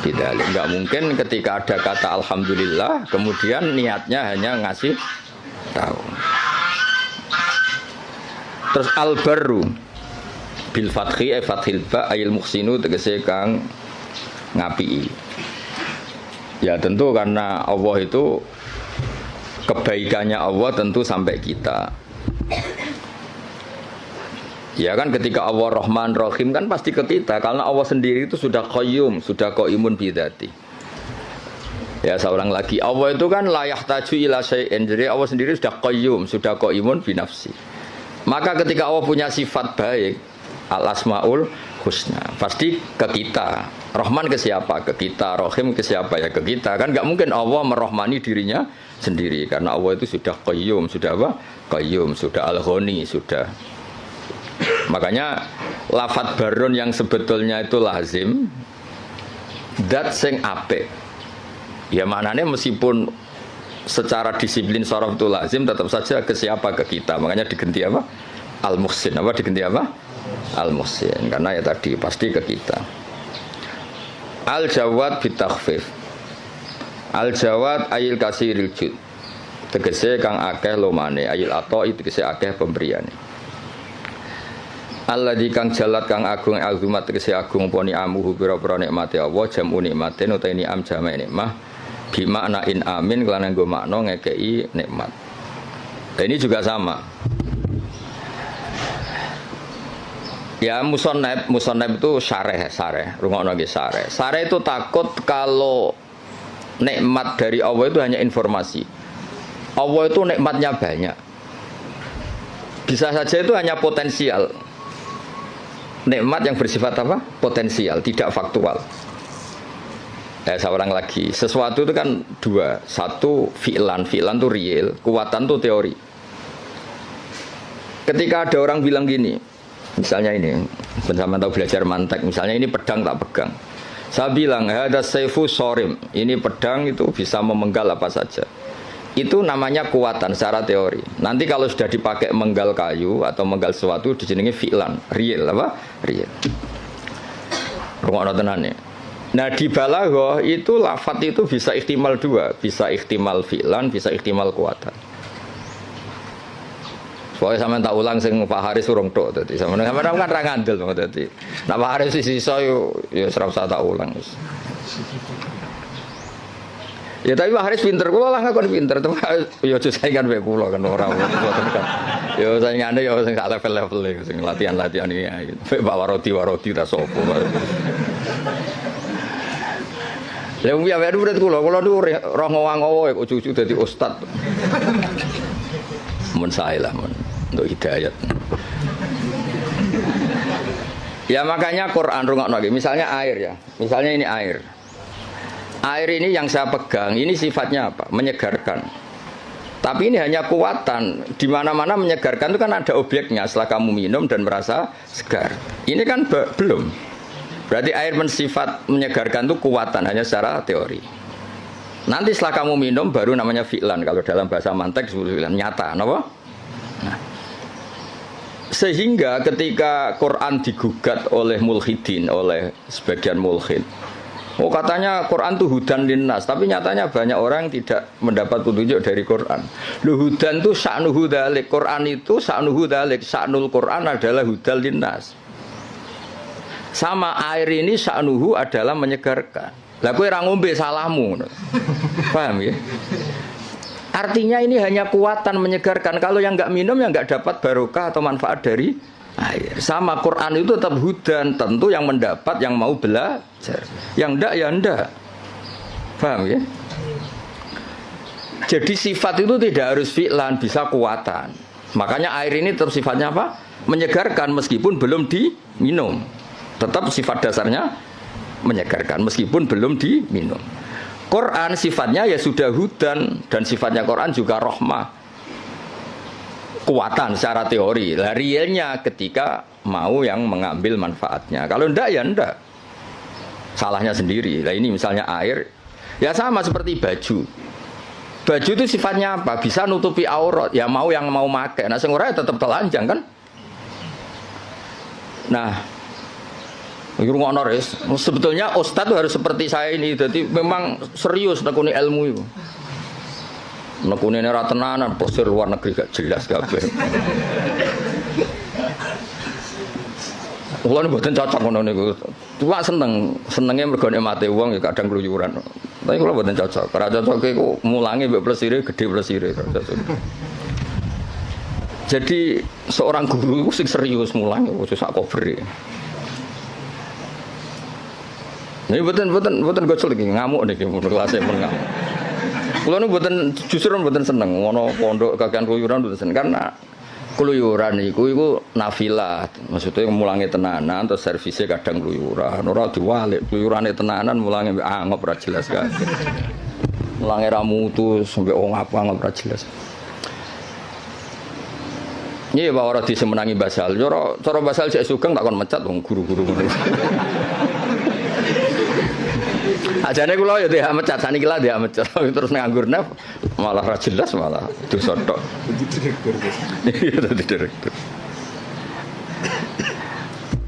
bidzalik. Enggak mungkin ketika ada kata alhamdulillah kemudian niatnya hanya ngasih tahu. Terus al-barru bil fathi fathil ba ayil muhsinu tegese kang ngapi. Ya tentu karena Allah itu kebaikannya Allah tentu sampai kita. Ya kan ketika Allah Rahman Rahim kan pasti ke kita karena Allah sendiri itu sudah qayyum, sudah qaimun bidzati. Ya seorang lagi Allah itu kan la yahtaju ila syai'in. Jadi Allah sendiri sudah qayyum, sudah qaimun bi nafsi. Maka ketika Allah punya sifat baik, al-asmaul husna, pasti ke kita. Rahman ke siapa? Ke kita. Rahim ke siapa? Ya ke kita. Kan nggak mungkin Allah merahmani dirinya sendiri karena Allah itu sudah qayyum, sudah apa? Qayyum, sudah al-ghani, sudah. Makanya lafadz barun yang sebetulnya itu lazim dat sing apik. Ya maknanya meskipun secara disiplin sorof itu lazim tetap saja ke siapa? Ke kita. Makanya diganti apa? Al-muhsin. Apa diganti apa? Al-muhsin. Karena ya tadi pasti ke kita. Al-jawad bitakhfif. Al-jawad ayil kasiril jud. Tegese kang akeh lomane, ayil atoi tegese akeh pemberiane. Alladzi kang jalat kang agung azumat tegese agung poni amuhu pira-pira nikmate Allah jamu nikmatin utawa ni'am jame nikmah bimakna in amin kelan nggo makna ngekeki nikmat. Dan ini juga sama. Ya musonab itu syareh, rungokno nggih syareh. Syareh itu takut kalau nikmat dari Allah itu hanya informasi. Allah itu nikmatnya banyak. Bisa saja itu hanya potensial. Nikmat yang bersifat apa? Potensial, tidak faktual. Seorang lagi, sesuatu itu kan dua. Satu fi'lan itu real, kuwatan itu teori. Ketika ada orang bilang gini, Misalnya ini, bersama tahu belajar mantek. Misalnya ini pedang tak pegang. Saya bilang, ada saifu sorim. Ini pedang itu bisa memenggal apa saja. Itu namanya kekuatan secara teori. Nanti kalau sudah dipakai menggal kayu atau menggal sesuatu, dijenengi fi'lan, real apa? Real. Rungokno tenan ya. Nah di balaghah itu lafadz itu bisa ihtimal dua, bisa ihtimal fi'lan, bisa ihtimal kekuatan. Pokoknya sampean tak ulang sing Pak Haris urung tok dadi. Sampeyan kan ra ngandel dadi. Nek Pak Haris sisa yo ora usah tak ulang wis. Ya tapi Pak Haris pinter, kula lah ngakon pinter, tapi yo aja saingan wae kula kan ora ngoten kan. Yo saingane yo sing sak level-level sing latihan-latihan iki. Pak Warodi ta sapa. Lah wong piye urip kula niku roh ngowang-ngowo kok cucu dadi ustad. Mun sae lah mun untuk hidayat. Ya makanya Quran rungokno iki, misalnya air ya. Misalnya ini air. Air ini yang saya pegang, ini sifatnya apa? Menyegarkan. Tapi ini hanya kekuatan. Di mana-mana menyegarkan itu kan ada objeknya. Setelah kamu minum dan merasa segar. Ini kan belum. Berarti air bersifat menyegarkan itu kekuatan hanya secara teori. Nanti setelah kamu minum baru namanya fi'lan. Kalau dalam bahasa mantek disebut fi'lan nyata, kenapa? Nah. Sehingga ketika Quran digugat oleh mulhidin, oleh sebagian mulhid, oh katanya Quran itu hudan linnas, tapi nyatanya banyak orang tidak mendapat petunjuk dari Quran. Hudan itu sa'nuhu dzalik, Quran itu sa'nuhu dzalik, sa'nul Quran adalah hudal linnas. Sama air ini sa'nuhu adalah menyegarkan. Lah kowe ora ngombe salahmu. Paham ya? Artinya ini hanya kekuatan menyegarkan. Kalau yang enggak minum yang enggak dapat barokah atau manfaat dari air. Sama Quran itu tetap hudan, tentu yang mendapat yang mau belajar. Yang enggak ya enggak. Paham ya? Jadi sifat itu tidak harus fi'lan, bisa kekuatan. Makanya air ini tetap sifatnya apa? Menyegarkan meskipun belum diminum. Tetap sifat dasarnya menyegarkan meskipun belum diminum. Quran sifatnya ya sudah hudan dan sifatnya Quran juga rahmah. Kuatan secara teori. Lah realnya ketika mau yang mengambil manfaatnya. Kalau ndak ya ndak. Salahnya sendiri. Lah ini misalnya air ya sama seperti baju. Baju itu sifatnya apa? Bisa nutupi aurat. Ya mau yang mau pakai. Nah sing ora tetap telanjang kan? Nah, ngurung res. Sebetulnya ustadz harus seperti saya ini. Jadi memang serius nekuni ilmu itu. Nekuni ora tenanan, posir luar negeri gak jelas kabeh. Kula niku mboten cocok ngono niku. Cuma senenge mergo nikmate wong ya kadang kluyuran. Tapi kula mboten cocok. Ora cocoke ku mulange mbek plesire gede plesire. Jadi seorang guru itu sing serius mulang ojo sak cover. Ini buatan gocol lagi ngamuk nih untuk kelasnya pun ngamuk. Kalau nu buatan justru buatan seneng, ngono pondok kakean keluyuran buatan seneng karena keluyuran itu nafilah, maksudnya mulangi tenanan atau servisnya kadang keluyuran, orang diwalik keluyurannya tenanan mulangi angop ra jelas kan, mulangi ramutu sampai apa angop ra jelas. Iya bahwa orang disemenangi basal, cara basal cek sugeng tak kon mecat dong guru-guru. Ajane kula ya dia mecat saniki lah dia mecat terus nganggur naf malah ra jelas malah dosa tok. Direktur.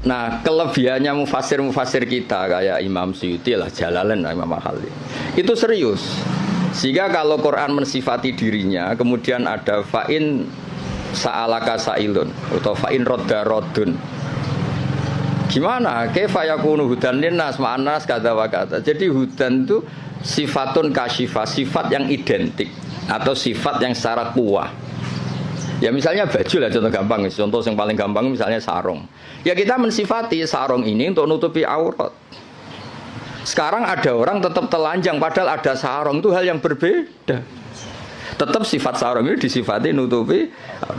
Nah, kelebihannya mufasir kita kayak Imam Suyuti lah, Jalalain, Imam Al-Khalil. Itu serius. Sehingga kalau Quran mensifati dirinya, kemudian ada fa'in sa'alaka sa'ilun atau fa'in rodda rodun. Gimana? Kaifa yakunu hudan linnas ma'anas kata wa kata. Jadi hudan itu sifatun kasyifah, sifat yang identik atau sifat yang secara kuah. Ya misalnya baju lah contoh gampang, contoh yang paling gampang misalnya sarung. Ya kita mensifati sarung ini untuk nutupi aurat. Sekarang ada orang tetap telanjang padahal ada sarung, itu hal yang berbeda. Tetap sifat sarung ini disifati nutupi.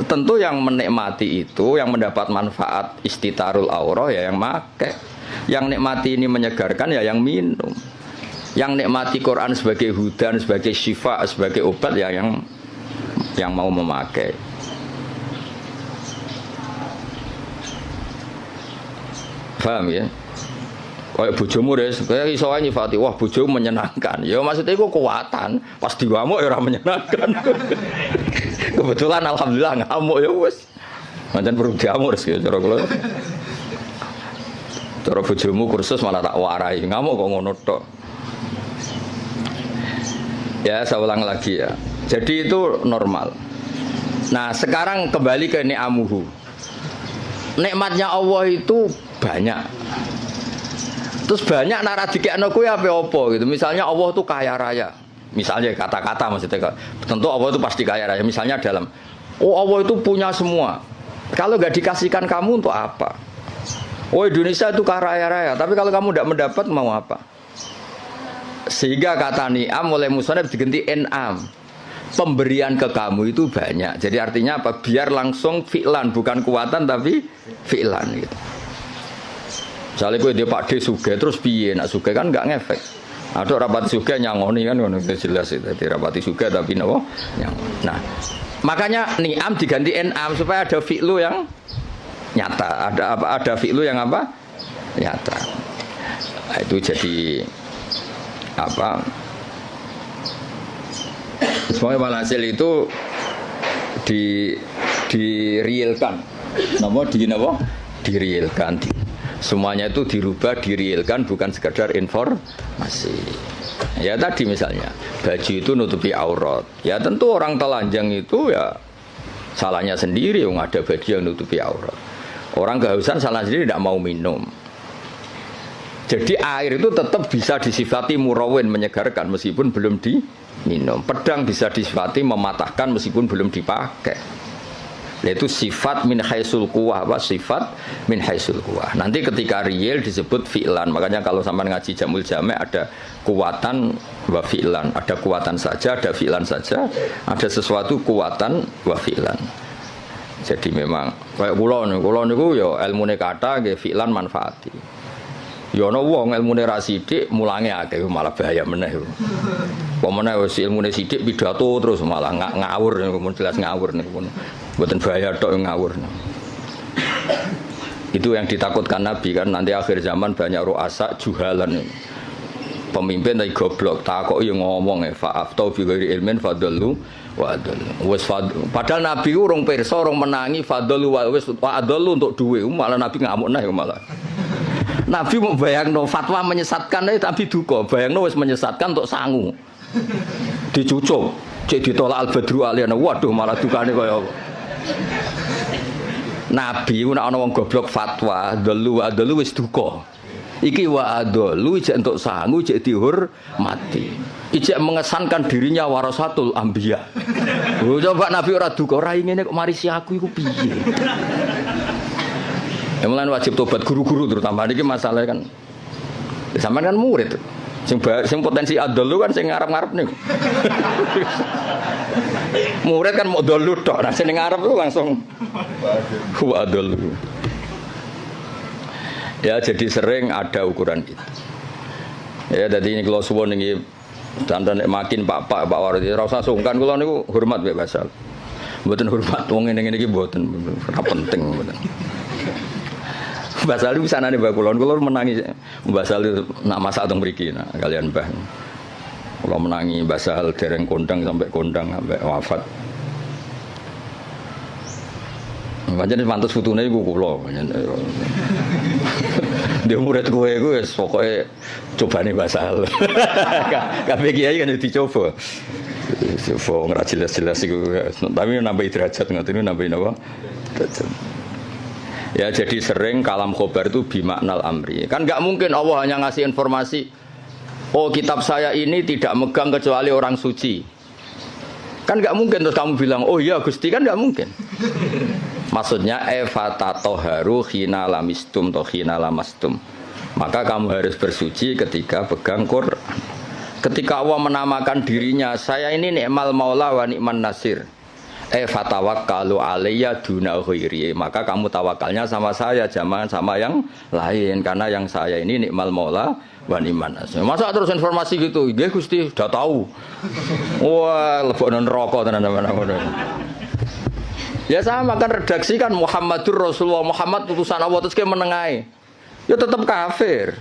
Tentu yang menikmati itu, yang mendapat manfaat istitarul aurah ya yang pakai. Yang nikmati ini menyegarkan ya yang minum. Yang nikmati Quran sebagai hudan, sebagai syifa, sebagai obat ya yang mau memakai. Paham ya? Kayak bojomu res, kayak iso ae nyifati, wah bojomu menyenangkan. Ya maksudnya iku kekuatan, pas diwamuk ya ora menyenangkan. Kebetulan alhamdulillah ngamuk ya wis. Pancen perlu diamuk res ya cara kula. Cara bojomu kursus malah tak warai, ngamuk kok ngono tok. Ya, saya ulang lagi ya. Jadi itu normal. Nah, sekarang kembali ke ni'amuhu. Nikmatnya Allah itu banyak. Terus banyak nara dikekno kuwi apa gitu. Misalnya Allah itu kaya raya. Misalnya kata-kata maksudnya. Tentu Allah itu pasti kaya raya. Misalnya dalam Allah itu punya semua. Kalau nggak dikasihkan kamu untuk apa? Indonesia itu kaya raya. Tapi kalau kamu tidak mendapat mau apa? Sehingga kata ni'am oleh musannaf diganti en'am. Pemberian ke kamu itu banyak. Jadi artinya apa? Biar langsung fi'lan, bukan kuatan tapi fi'lan gitu. Misalnya gue dia Pak D sugih terus piye? Nak sugih kan enggak ngefek. Ada rapati sugih nyangoni kan ngono jelas itu. Jadi rapati sugih tapi napa? Nah, makanya ni'am diganti en'am supaya ada fi'lu yang nyata. Ada fi'lu yang apa? Nyata. Nah, itu jadi apa? Semuanya walhasil itu direalkan. Direalkan. Semuanya itu dirubah, direalkan, bukan sekedar informasi. Ya tadi misalnya baju itu nutupi aurat. Ya tentu orang telanjang itu ya salahnya sendiri, yang ada baju yang nutupi aurat. Orang kehausan salah sendiri, tidak mau minum. Jadi air itu tetap bisa disifati murawin, menyegarkan meskipun belum diminum. Pedang bisa disifati mematahkan meskipun belum dipakai. Yaitu sifat min haisul quwah, sifat min haisul quwah. Nanti ketika real disebut fi'lan. Makanya kalau sampai ngaji Jamul Jami' ada kuwatan wa fi'lan, ada kuwatan saja, ada fi'lan saja, ada sesuatu kuwatan wa fi'lan. Jadi memang kayak kula niku ya ilmune kata nggih fi'lan manfaati. Ya ana wong ilmune ra sithik mulange akeh malah bahaya meneh. Pemene wis ilmune sithik pidato terus malah ngawur niku jelas ngawur niku. Mboten bahaya tok ngawur. Itu yang ditakutkan Nabi kan nanti akhir zaman banyak ru'asa juhalan. Pemimpin tapi goblok, takoki yo ngomong fa'aftau bi ghairi ilmin fadallu wa adallu. Padahal Nabi urung pirsa, urung menangi fadallu wa wis adallu untuk duwe, malah Nabi ngamuk nah malah. Nabi mau bayangno fatwa menyesatkan tapi duka, bayangno wis menyesatkan untuk sangu. Dicucuk, cek ditolak al-badru aliyana. Waduh malah dukane kaya apa. Nabi nek ana wong goblok fatwa, dalu wa dalu wis duka. Iki wa adalu ijek entuk sangu, ijek dihormati. Ijek mengesankan dirinya warasatul anbiya. Oh, coba Nabi ora duka, ora ngene kok marisi aku iku piye. Mulane wajib tobat guru-guru terutama niki masalah kan. Sampeyan kan murid. Sing potensi adalu kan sing ngarep-ngarep niku. Murid kan mau dolu tok, nah sing ngarep lu langsung wa adalu. Ya jadi sering ada ukuran itu. Ya jadi ini kalau suwon ini dandan makin Pak Wardi ora usah sungkan kula niku hormat mbek Basal. Mboten hormat wong ngene-ngene iki mboten ora penting mboten. Basal itu sanane Mbak kula menangi Basal itu nak masak teng mriki nah kalian Mbah. Kula menangi Basal dereng kondang sampai wafat. Pancen mantus putune iku kula. Dia murid kowe iku wis pokoke cobane Basal. Kabeh kiai kan dicoba. Coba ora jelas-jelas iku. Tapi nambah derajat ngoten niku nambah napa? Derajat. Ya jadi sering kalam khobar itu bimaknal amri. Kan enggak mungkin Allah hanya ngasih informasi, oh kitab saya ini tidak megang kecuali orang suci. Kan enggak mungkin terus kamu bilang, oh iya Gusti, kan enggak mungkin. Maksudnya efatatoharu khina lamistum atau khina lamastum. Maka kamu harus bersuci ketika pegang Quran. Ketika Allah menamakan dirinya, saya ini ni'mal maula wa ni'man nasir. Fatawakkalu alayya duna ghairi. Maka kamu tawakalnya sama saya, jangan sama yang lain. Karena yang saya ini ni'mal maula wa ni'man nasir. Masa terus informasi gitu? Nggih Gusti, sudah tahu. Wah, lebokno neraka tenan-tenan. Ya sama kan redaksi kan Muhammadur Rasulullah, Muhammad utusan Allah terus ke menengahi. ya tetap kafir.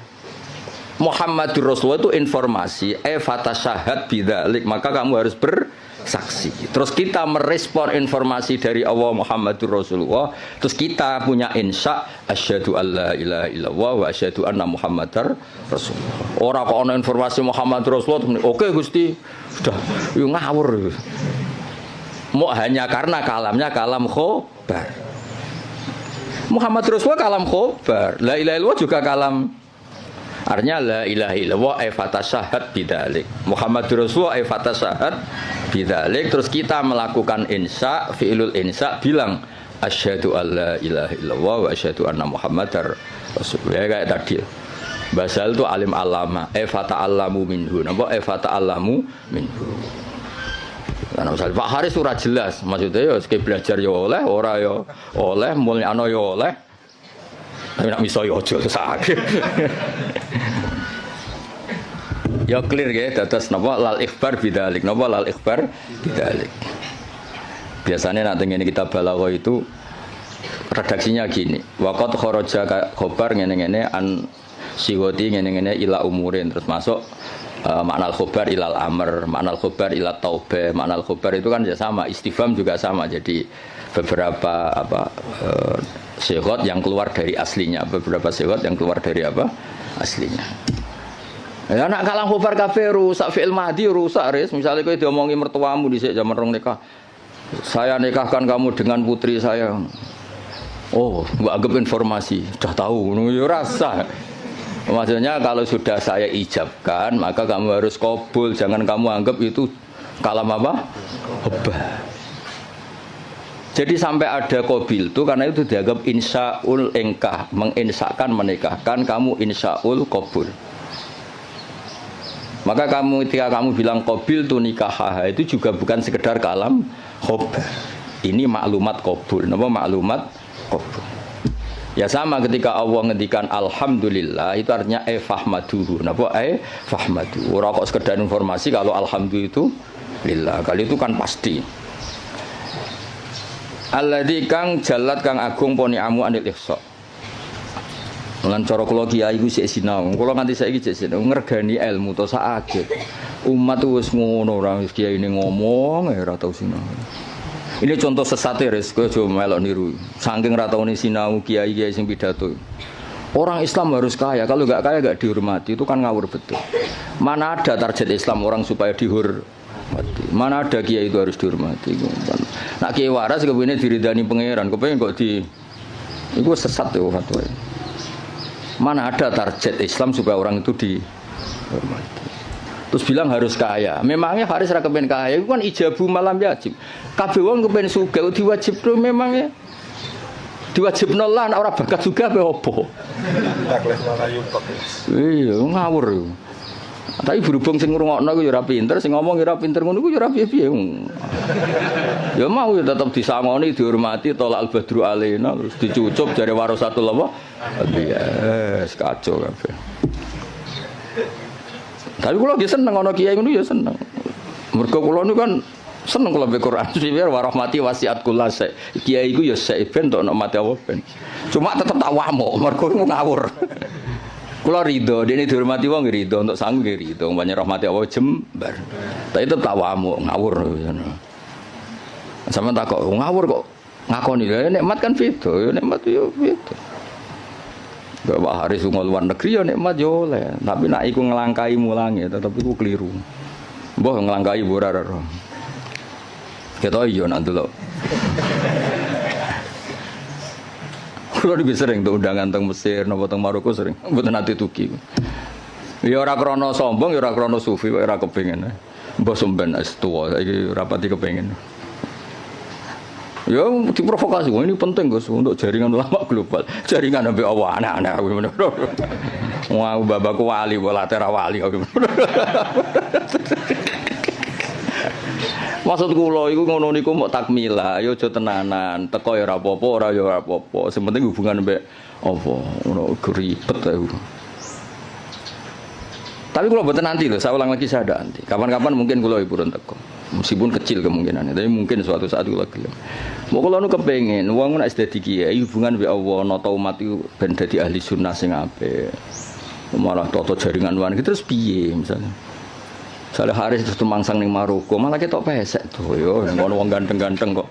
Muhammadur Rasulullah itu informasi, fatasyahad bidzalik, maka kamu harus bersaksi. Terus kita merespon informasi dari Allah Muhammadur Rasulullah, terus kita punya insya asyhadu alla ilaha illallah wa asyhadu anna Muhammadar Rasulullah. Ora kok ana informasi Muhammadur Rasulullah, oke Gusti, sudah yo ngawur. Mau hanya karena kalamnya kalam khobar. Muhammad Rasulullah kalam khobar, la ilaha illallah juga kalam. Artinya la ilaha illallah fatasyahad bidzalik. Muhammad Rasulullah fatasyahad bidzalik. Terus kita melakukan insya, fi'lul insya, bilang asyhadu alla ilaha illallah wa asyhadu anna Muhammadar Rasulullah. Ya kayak tadi. Basal itu alim alama, fata'allamu minhu. Napa fata'allamu minhu. Karena misalnya Pak Haris ora jelas, maksudnya ya sekali belajar ya oleh, ora ya oleh, mulyana ya oleh. Tapi nak miso ya aja sakit. Ya clear ya, dados napa lal ikhbar bidzalik, napa lal ikhbar bidzalik. Biasanya nak ngene kita balagha itu redaksinya gini. Waqat kharaja khabar ngene-ngene an siwati ngene-ngene ila umurin, terus masuk makna al-khabar ilal amr, makna al-khabar ila taubah, makna al-khabar itu kan ya sama, istifham juga sama. Jadi beberapa sighot yang keluar dari aslinya, beberapa sighot yang keluar dari apa? Aslinya. Ya nak kalam khabar kabeh rusak, fi'il madhi rusak, ris. Misalnya kowe diomongi mertuamu dhisik zaman rong nikah. Saya nikahkan kamu dengan putri saya. Oh, mbok anggap informasi, sudah tahu ngono ya rasa. Maksudnya kalau sudah saya ijabkan, maka kamu harus qabul, jangan kamu anggap itu kalam apa? Khabar. Jadi sampai ada qabil itu karena itu dianggap insyaul engkah, menginsyakan menikahkan, kamu insyaul qabul. Maka kamu ketika kamu bilang qabil tu nikah itu juga bukan sekedar kalam khabar. Ini maklumat qabul. Napa maklumat qabul? Ya sama ketika Allah ngendikan alhamdulillah itu artinya fahmaduhu. Napa fahmadu. Ora kok sekedar informasi kalau alhamdulillah itu lillah. Kali itu kan pasti. Alladzi kang jalat kang agung poni amu anil ihsa. Lan cara kula kiai iku sik sinau. Kula nganti saiki sik sinau ngregani ilmu to sakake. Umat wis ngono ora kiai ini ngomong ora tau sinau. Ini contoh sesate res, kowe aja melok niru. Saking ra taune sinau kiai-kiai sing pidato. Orang Islam harus kaya, kalau enggak kaya enggak dihormati, itu kan ngawur betul. Mana ada target Islam orang supaya dihormati. Mana ada kiai itu harus dihormati. Nak kiai waras kepengine diridani pangeran, kepengin kok di iku sesat yo fatwa. Mana ada target Islam supaya orang itu dihormati. Terus bilang harus kaya. Memangnya Haris ra kepen kaya, itu kan ijabu malam yajib. Kabeh wong kepen sugih diwajibno memangnya. Diwajibno lan ora bakat juga apa opo. Takleh mana yutok. Iya, ngawur yo. Tapi berhubung sing ngrungokno ku ya ora pinter, sing ngomong ya ora pinter ngono ku ya ora piye-piye. Ya mau ya tetep disangoni, dihormati, tolak al-badru alaina, terus dicucup jare warasatul apa? Iya, kacau kabeh. Tapi kula nggih seneng ana kiai ngono ya seneng. Mergo kula niku kan seneng kula mbek Quran. Biar warahmati wasiat kula sek. Kiai iku ya sek ben tok nek mati apa ben. Cuma tetep tak wamuk mergo ngawur. Kula rido, dene dihormati wong rido, untuk sangu nggih rido, banyak rahmati Allah jembar. Tapi tetep tak wamuk ngawur ngono. Sampeyan tak kok ngawur kok ngakoni lha nikmat kan beda, nikmat yo beda. Bapak Haris lunga luar negeri ya nikmat yo oleh, tapi nek iku nglangkai mulange tetep iku keliru. Mbah nglangkai ora ora. Ketok yo nak delok. Kulo iki sering tuh undangan teng Mesir napa teng Maroko sering, mboten ati tuki. Ya ora krana sombong, ya ora krana sufi, ora kepengin. Mbah sampean wis tuwa, saiki ora pati kepengin. Ya diprovokasi, ini penting Gus untuk jaringan ulama global. Jaringan sampai Allah anak-anak aku bener. Wah, babaku wali, bola tera wali aku. Maksud kula iku ngono niku mok takmila, ya aja tenanan. Teko ya ora apa-apa, ora ya ora apa-apa. Sing penting hubungan mbek apa, ngono ribet aku. Tapi kula mboten nanti lho, saya ulang lagi saya ada nanti. Kapan-kapan mungkin kula ibu teko. Meskipun kecil kemungkinannya, tapi mungkin suatu saat kula gelem. Mau kalau nu kepengen, wong nek dadi kiai hubungan be Allah, nata umat itu ben dadi ahli sunnah sing apik. Malah toto jaringan wan gitu terus piye misalnya. Saleh Haris terus temangsang ning Maroko, malah ketok pesek tuh yo, ngono wong ganteng-ganteng kok.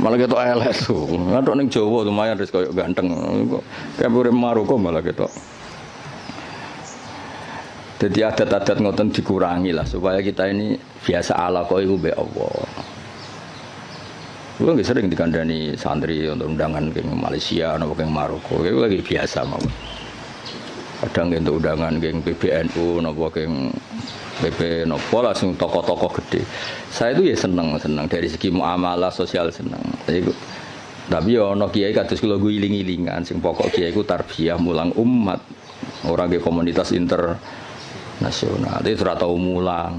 Malah ketok elek tuh. Ngatok ning Jawa lumayan wis koyo ganteng kok. Kayak urip Maroko malah ketok. Jadi adat-adat ngoten dikurangi lah supaya kita ini biasa ala kok iku mbek Allah. Kulo nggih sering dikandani santri untuk undangan ke Malaysia napa ke Maroko. Iku lagi biasa mawon. Kadang untuk undangan ke PBNU napa ke PP napa langsung tokoh-tokoh gede. Saya itu ya seneng dari segi muamalah sosial seneng. Tapi ya ana kiai kados kula guling-gilingan sing pokok kiai iku tarbiyah mulang umat. Ora ke komunitas nasional, itu ora tau mulang.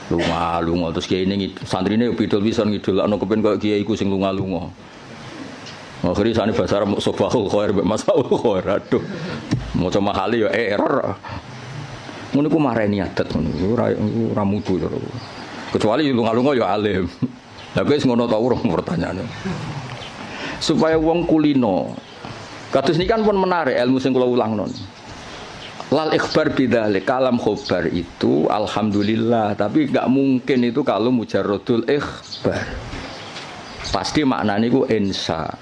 Lunga terus kiai ini santrine bidol pisan ngidolakno kepen koyo kiai iku sing lunga-lunga. Akhire sane bahasa Arab sobahul khair mbek masaul khair. Aduh. Maca mahali ya error. Ngono ku mareni adat ngono. Ora mutu to. Kecuali lunga-lunga ya alim. Lah wis ngono ta urung pertanyaane. Supaya wong kulino. Kados niki kan pun menarik ilmu sing kula ulangno. Lal ikhbar bidzalik kalam khobar itu alhamdulillah, tapi enggak mungkin itu kalau mujarradul ikhbar. Pasti maknanya itu insya.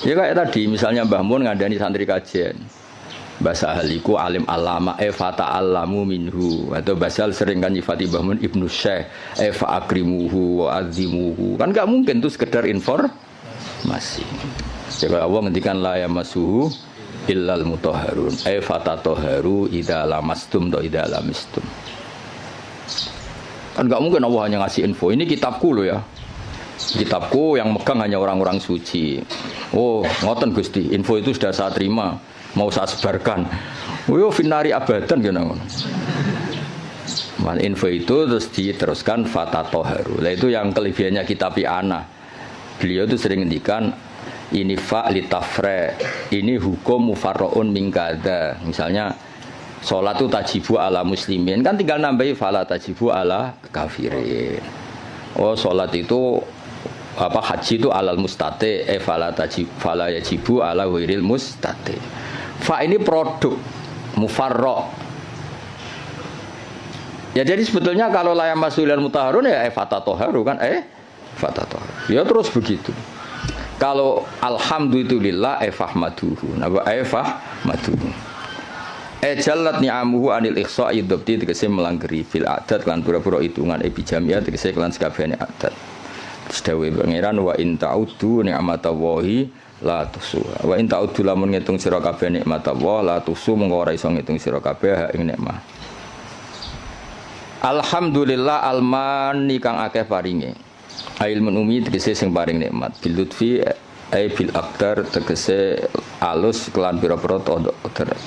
Ya kayak tadi misalnya Mbah Mun ngandani santri kajian. Bahasa ahliku alim alama fata alamu minhu, atau bahasa sering kan nyifati Mbah Mun Ibnu Syekh fa akrimuhu wa azimuhu. Kan enggak mungkin itu sekedar informasi. Jadi Allah ngendikan la yamassuhu illal mutahharun fatatoharu idza lamastum atau idza lamistum. Kan enggak mungkin Allah hanya ngasih info. Ini kitabku loh ya. Kitabku yang megang hanya orang-orang suci. Oh, ngoten Gusti, info itu sudah saya terima, mau saya sebarkan. Yo finari abadan ngono. Info itu terus diteruskan fatatoharu. Lah itu yang kelebihannya kitab ana. Beliau itu sering ngendikan ini fa li tafre, ini hukum mufarraun min kada. Misalnya salat itu tajibu ala muslimin, kan tinggal nambahi fala tajibu ala kafirin. Oh, salat itu apa haji itu alal mustati fala yajibu ala ghairil mustati. Fa ini produk mufarra. Ya jadi sebetulnya kalau la yamasulil mutahharun ya fatatoharu kan fatatoharu. Ya terus begitu. Kalau alhamdulillah fahmaduhu. Napa fahmaduhu. Jallat ni'amuhu anil ihsa'i dzabti tegese melanggeri fil adat lan pura-pura hitungan bijamiah tegese kelan sakabehane adat. Terus dawuh pangeran wa in ta'uddu ni'matallahi la tusuha. Wa in ta'uddu lamun ngitung sira kabeh nikmatullah la tusu mengko ora iso ngitung sira kabeh ing nikmat. Alhamdulillah almani kang akeh paringe. Ilmun umi tegese sing paring nikmat bil lutfi bil akdar tegese alus kelan pira-pira qadar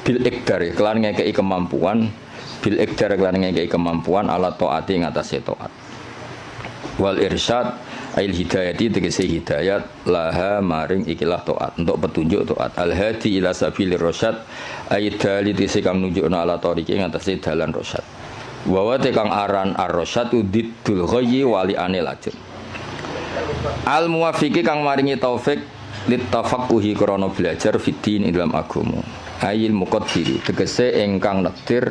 bil ikdar kelan ngekeki kemampuan bil ikdar kelan ngekeki kemampuan ala taati ing atase taat wal irsyad ail hidayati tegese hidayat laha maring ikilah taat untuk petunjuk taat al hadi ila sabilir rasyad aidali tegese kang nunjukna ala tariqi ing atase dalan rasyad wa kang aran ar-rasyadu diddul ghayyi wali anil ajr al muwafiqi kang maringi taufik lit tafaqquhi krana belajar fiddin ing dalam agama ayil muqaddiri tegese ingkang nektir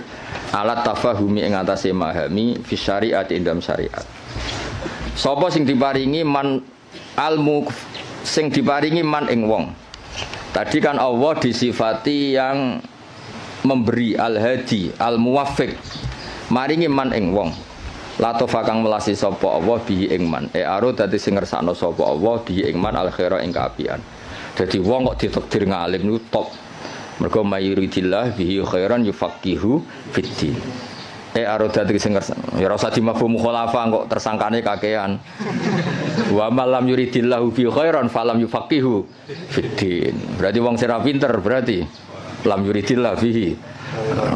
alat tafahumi ing atase memahami fi syariat ing dalam syariat. Sapa sing diparingi man almu sing diparingi man ing wong. Tadi kan Allah disifati yang memberi al-hadi al-muwaffiq maringi man ing wong latofa kang melasi sapa Allah bihi ing man aro dadi sing ngersakno sapa Allah bihi ing man al khaira ing kaapian. Dadi wong kok ditakdir ngalim niku top. Mergo mayuridillah bihi khairan yufaqihu fiddin. Aro dadi sing ngersakno ya ora usah dimafhum mukhalafah kok tersangkane kakean. Wa malam yuridillahu bihi khairan falam yufaqihu fiddin. Berarti wong sing ra pinter berarti lam yuridillah bihi.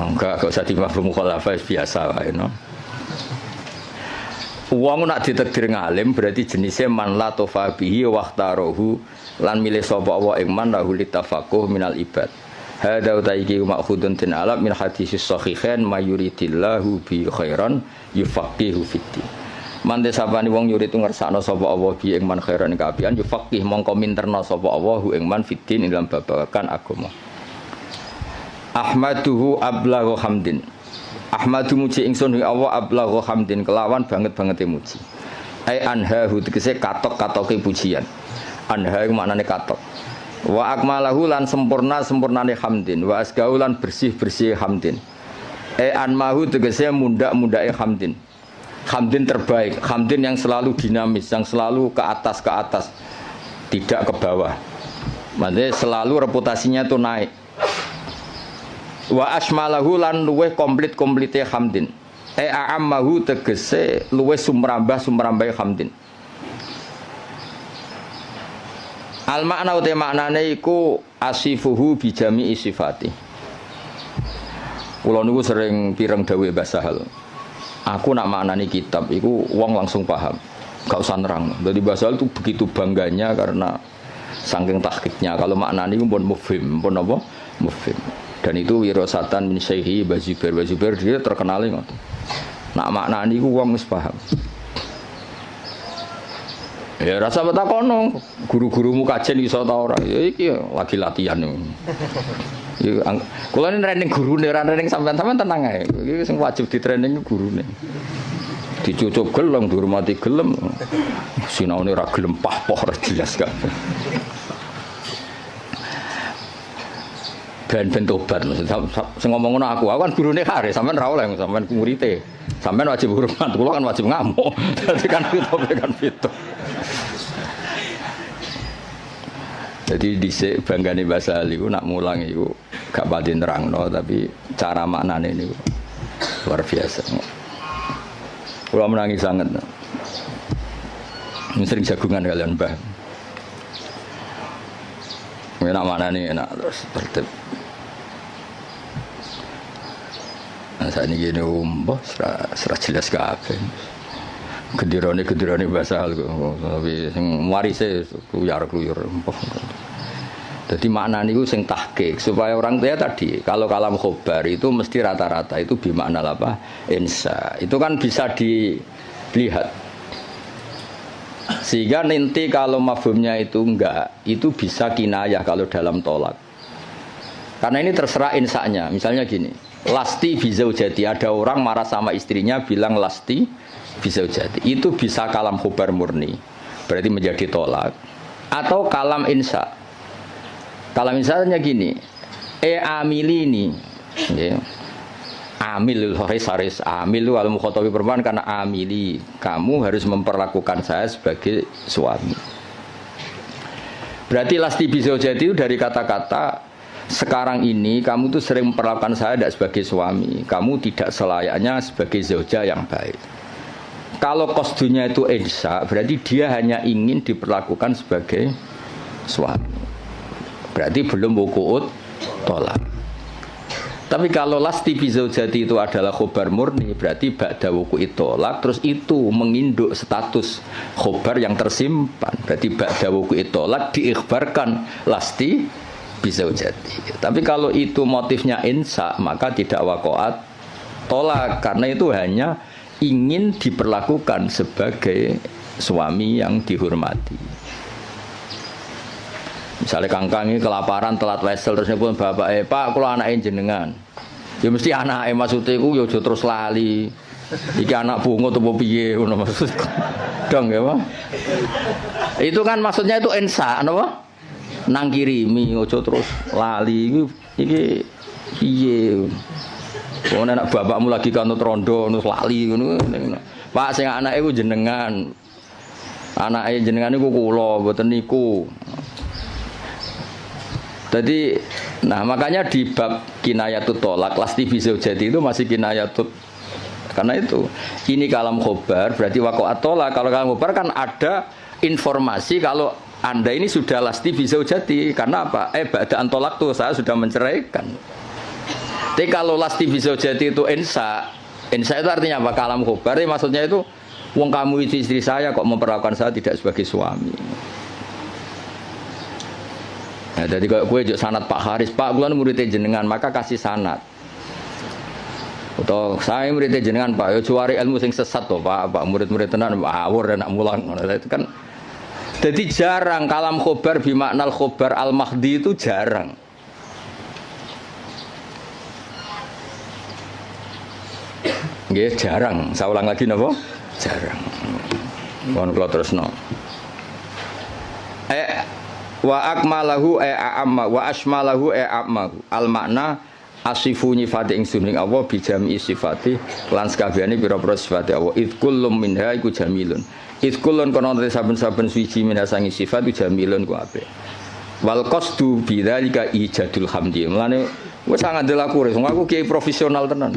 Enggak usah dimafhum mukhalafah biasa wae no. Wong nak ditakdir ngalim berarti jenisnya man la tofa bihi waqtarohu lan milih sapa wa ing man lahu litafaqquh minal ibad. Hadza utaiki ma'khudun tin alab min hadis sahihain mayuridillahu bi khairan yufaqihu fiddin. Mante sapane wong yurid ngersakno sapa Allah bi ing man khairan kapian yufaqih mongko minterna sapa Allah ing man fiddin ing dalam babagan agama. Ahmaduhu ablaghu hamdin. Ahmadu muji ingsun ing Allah ablaghu hamdin kelawan banget-bangete muji. Ai anhahu tegese katok-katoke pujian. Anha iku maknane katok. Wa akmalahu lan sempurnane hamdin wa asgau lan bersih hamdin. Anmahu tegese mundak-mundake hamdin. Hamdin terbaik, hamdin yang selalu dinamis, yang selalu ke atas, tidak ke bawah. Maksudnya selalu reputasinya itu naik. Wa asmalahu lan luweh komplit-komplite hamdin. A'ammahu tegese luweh sumrambah hamdin. Al makna uta maknane iku asifuhu bi jami'i sifati. Kula niku sering pireng dawuh Mbah Sahal. Aku nak maknani kitab iku wong langsung paham. Gak usah nerang. Jadi Mbah Sahal itu begitu bangganya karena saking tahqiqnya. Kalau maknani iku pun mufhim, pun apa? Mufhim. Dan itu wirasatan min Syekhi Bazubair. Bazubair dia terkenal ngoten. Nak maknani iku wong wis paham. Ya rasa betakono, guru-gurumu kajen iso ta ora? Ya iki lagi latihan. Ya kula ini training gurune, ora training sampean tenang ae. Iki sing wajib di training gurune. Dicucuk gelem, dihormati gelem. Sinaune ora gelem pah-poh ora jelas gak. Ben tobat sing ngomong ngono aku kan gurune kare sampean ra oleh sampean murid-e. Sampean wajib hormat, kula kan wajib ngamuk. Dadi kan itu. Jadi dhisik banggane Mbah Sahal iku nak mulang iku gak pati nerangno tapi cara maknane niku luar biasa. Kula menangi sangat. Sering jagungan kalian Mbah. Enak maknane enak terus tertib. Nah, saat ini gini mbah serah jelas kabeh. Kedirane Mbah Sahal kok tapi sing warise kluyur mbah. Jadi makna niku sing tahqiq supaya orang tua tadi kalau kalam khobar itu mesti rata-rata itu bermakna apa? Insya. Itu kan bisa dilihat. Sehingga nanti kalau mafhumnya itu enggak, itu bisa kinayah kalau dalam tolak. Karena ini terserah insanya. Misalnya gini, lasti bizaujati, ada orang marah sama istrinya bilang lasti bizaujati. Itu bisa kalam khobar murni. Berarti menjadi tolak. Atau kalam insya. Kalau misalnya gini, amilini, ya. Amil haris amil al mukhatabi perempuan karena amili, kamu harus memperlakukan saya sebagai suami. Berarti lasti bizaujati itu dari kata-kata sekarang ini kamu tuh sering memperlakukan saya tidak sebagai suami, kamu tidak selayaknya sebagai zauja yang baik. Kalau qasdunya itu insya, berarti dia hanya ingin diperlakukan sebagai suami. Berarti belum wuku'ut tolak. Tapi kalau lasti bizaujati itu adalah khobar murni, berarti ba'da wuku'ut tolak, terus itu menginduk status khobar yang tersimpan. Berarti ba'da wuku'ut tolak diikhbarkan lasti bizaujati. Tapi kalau itu motifnya insya, maka tidak wakoat tolak, karena itu hanya ingin diperlakukan sebagai suami yang dihormati. Misalnya kangkang ini kelaparan telat wesel terus nyebut bapak pak kalau anaknya jenengan ya mesti anaknya maksudnya itu ya terus lali iki anak bunga atau piye maksudnya dong ya pak itu kan maksudnya itu ensa apa nang kirimi ojo terus lali iki piye kalau anak bapakmu lagi kanut rondo terus lali pak sing anaknya itu jenengan anaknya jenengan itu kula mboten niku. Jadi, nah makanya di bab kinayatut tolak, lasti bizaujati itu masih kinayatut. Karena itu, ini kalam khobar, berarti wakoat tolak. Kalau kalam khobar kan ada informasi kalau Anda ini sudah lasti bizaujati. Karena apa? Ba'daan tolak tuh saya sudah menceraikan. Tapi kalau lasti bizaujati itu insya itu artinya apa? Kalam khobar, maksudnya itu, wong kamu itu istri saya kok memperlakukan saya tidak sebagai suami. Nah, jadi kalau gue juk sanad Pak Haris, Pak kula muridnya jenengan, maka kasih sanad. Atau saya muridnya jenengan Pak, yo cuari ilmu sing sesat to Pak, murid-murid tenan awur dan nak mulang. Itu kan jadi jarang kalam khobar bimaknal khobar al-mahdi itu jarang. Nggih jarang. Saya ulang lagi napa? Jarang. Mohon kula terusno. Wa akmalahu a'amma wa asmalahu a'ammahu. Al makna asifu nyifati ingsun ing Allah bijami sifati lan sakabehane pira-pira sifate Allah. Id kullum minha iku jamilun. Id kullun kono saben-saben suci minha sangi sifat jamilun ku apik. Wal qasdu bidzalika ijadul hamdi. Mulane wis sangat delaku wong aku kiai profesional tenan.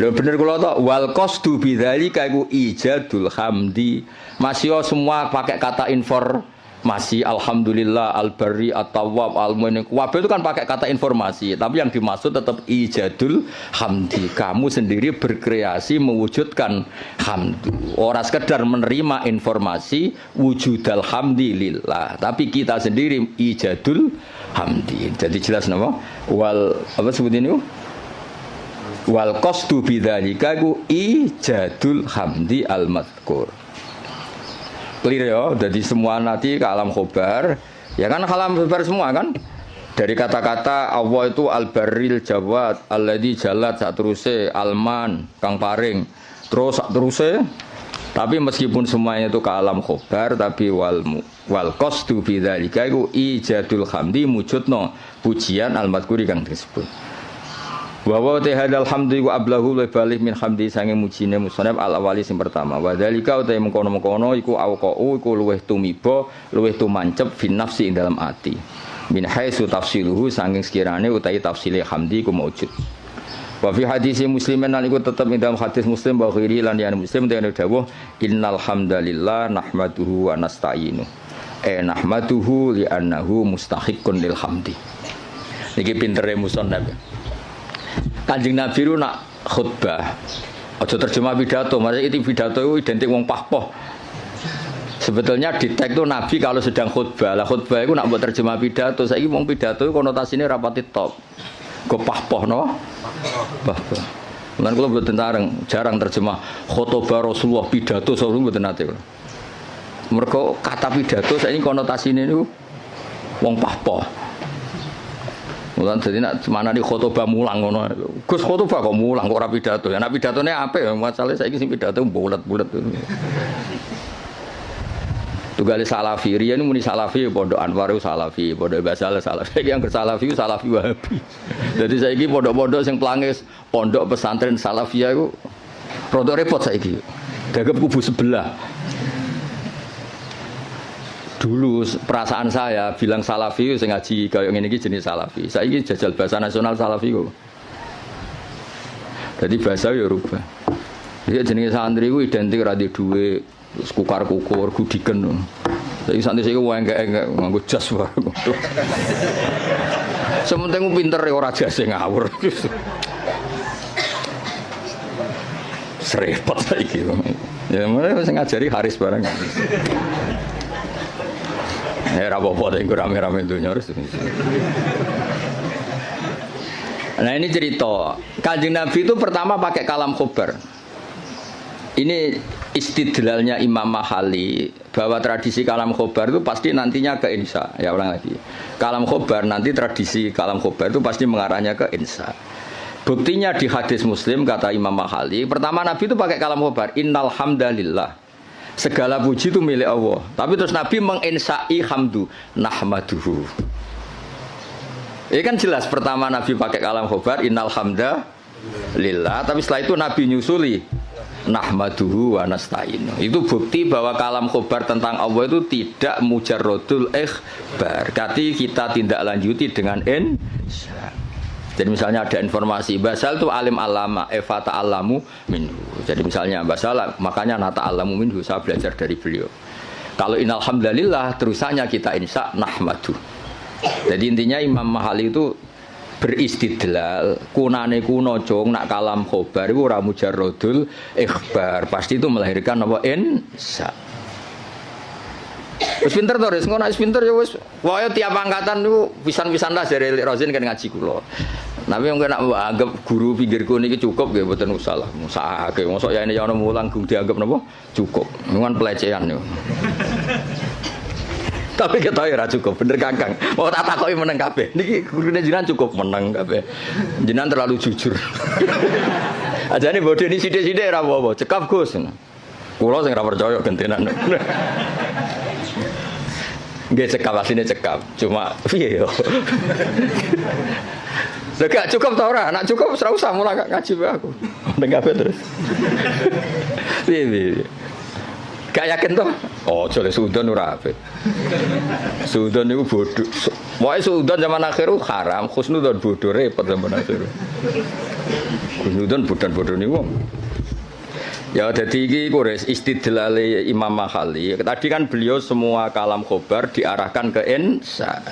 Lho bener kula to wal qasdu bidzalika iku ijadul hamdi. Masih semua pakai kata informasi alhamdulillah al-barri at-tawwab al-mu'min kabeh itu kan pakai kata informasi tapi yang dimaksud tetap ijadul hamdi kamu sendiri berkreasi mewujudkan hamdu ora sekedar menerima informasi wujudal hamdi lillah tapi kita sendiri ijadul hamdi jadi jelas napa wal apa sebut ini wal qasdu bidzalika iku ijadul hamdi al-madhkur clear ya, jadi semua nanti ke alam khobar ya kan alam khobar semua kan dari kata-kata Allah itu al-barril jawad alladzi jalat sak teruse alman kang paring terus sak teruse tapi meskipun semuanya itu ke alam khobar tapi wal qasdu bidzalika iku ijadul hamdi mujudno pujian al-madhkuri kang disebut wa ta'ala alhamdu wa ablahu balih min hamdi sange mujine musannaf al awali sing pertama wa dzalika uta mengkono-mengkono iku auqau iku luweh tumiba luweh tumancep fin nafsi ing dalam ati min haitsu tafsiluhu saking sekirane utawi tafsile hamdi ku maujud wa fi hadis muslimin lan iku tetep ing dalam hadis muslim wa ghairi lan yang muslim dengan dawuh innal hamdalillah nahmaduhu wa nasta'inu nahmaduhu li annahu mustahiqqun lil hamdi niki pintere musannaf Kanjeng Nabi itu nak khutbah aja terjemah pidato, maksudnya itu pidato itu identik wong pahpoh. Sebetulnya di teks itu Nabi kalau sedang khutbah, lah khutbah itu nak buat terjemah pidato, saiki wong pidato itu konotasinya rapati top. Go pahpoh no? Pahpoh. Lan kula mboten jarang terjemah khutbah Rasulullah pidato saurung mboten nate. Mergo kata pidato saiki konotasinya niku wong pahpoh. Mulan dadi nek mana di khotbah mulang ngono. Gus khotbah kok mulang kok ora pidato. Ya nek pidatone apik, masalahe saiki sing pidato bulet-bulet. Tugale salafi, riyen muni salafi pondok Anwar salafi, pondok Basal salafi. Iki yang salafi salafi Wahabi. Dadi saiki pondok-pondok sing plangis pondok pesantren salafiyah iku rada repot saiki. Gagap kubu sebelah. Dulu perasaan saya bilang salafi sing ngaji kaya ngene iki jenis salafi. Saiki jajal bahasa nasional salafi kok. Jadi bahasa ya rubah. Jadi jenenge santri ku identik ra di dhuwit, kukar-kukur, gudiken. Saiki santri sing engke-engke nganggo jas wae. Sementing pinter ora jase ngawur. Serepot saiki. Ya mulai sing ngajari Haris barang. Era apa-apa yang rame-rame dunia harus. Nah ini cerita Kanjeng Nabi itu pertama pakai kalam khobar. Ini istidlalnya Imam Mahali bahwa tradisi kalam khobar itu pasti nantinya ke insya. Ya ulang lagi. Kalam khobar nanti tradisi kalam khobar itu pasti mengarahnya ke insya. Buktinya di hadis Muslim kata Imam Mahali. Pertama Nabi itu pakai kalam khobar. Innal hamdalillah. Segala puji itu milik Allah. Tapi terus Nabi menginsai hamdu nahmaduhu. Ini kan jelas pertama Nabi pakai kalam khobar innal hamda lillah. Tapi setelah itu Nabi nyusuli nahmaduhu wa nasta'inu. Itu bukti bahwa kalam khobar tentang Allah itu tidak mujarrodul ikhbar. Berarti kita tindak lanjuti dengan insya. Jadi misalnya ada informasi Basal itu alim alama Eva ta'alamu minhu. Jadi misalnya Basal makanya nata alamu minhu saya belajar dari beliau. Kalau innalhamdulillah terusannya kita insya nahmadu. Jadi intinya Imam Mahali itu beristidlal kunane kuno cong nak kalam khobar itu ora mujarrodul ikhbar. Pasti itu melahirkan apa insya. Wis pinter to, wis ngono wis pinter ya wis. Pokoke tiap angkatan niku pisan-pisan lah jare Rozin kan ngaji kula. Tapi wong nek anggap guru pinggirku niki cukup nggih mboten usah lah. Musake mosok ya ini ya ono mulang gung dianggap napa? Cukup. Nuwun pelecehan niku. Tapi kita ya cukup, bener Kakang. Mau tak takoki meneng kabeh. Niki gurune jenengan cukup meneng kabeh. Jenengan terlalu jujur. Ajane bodhe ini sithik-sithik ora apa-apa, cekap Gus. Kula sing ora percaya gentenan. Nggih cekap asline cekap. Cuma piye yo. Gak cukup ta ora? Nek cukup ora usah mulang ngaji aku. Meneng kabeh terus. Piye. Gak yakin toh? Oh, jole Sudan ora apik. Sudan niku bodho. Wae Sudan zaman akhir haram, khusnudzon bodho repot zaman akhir. Khusnudzon bodan-bodho niku. Ya dadi iki kores istidlale Imam Maghali. Tadi kan beliau semua kalam khobar diarahkan ke insya.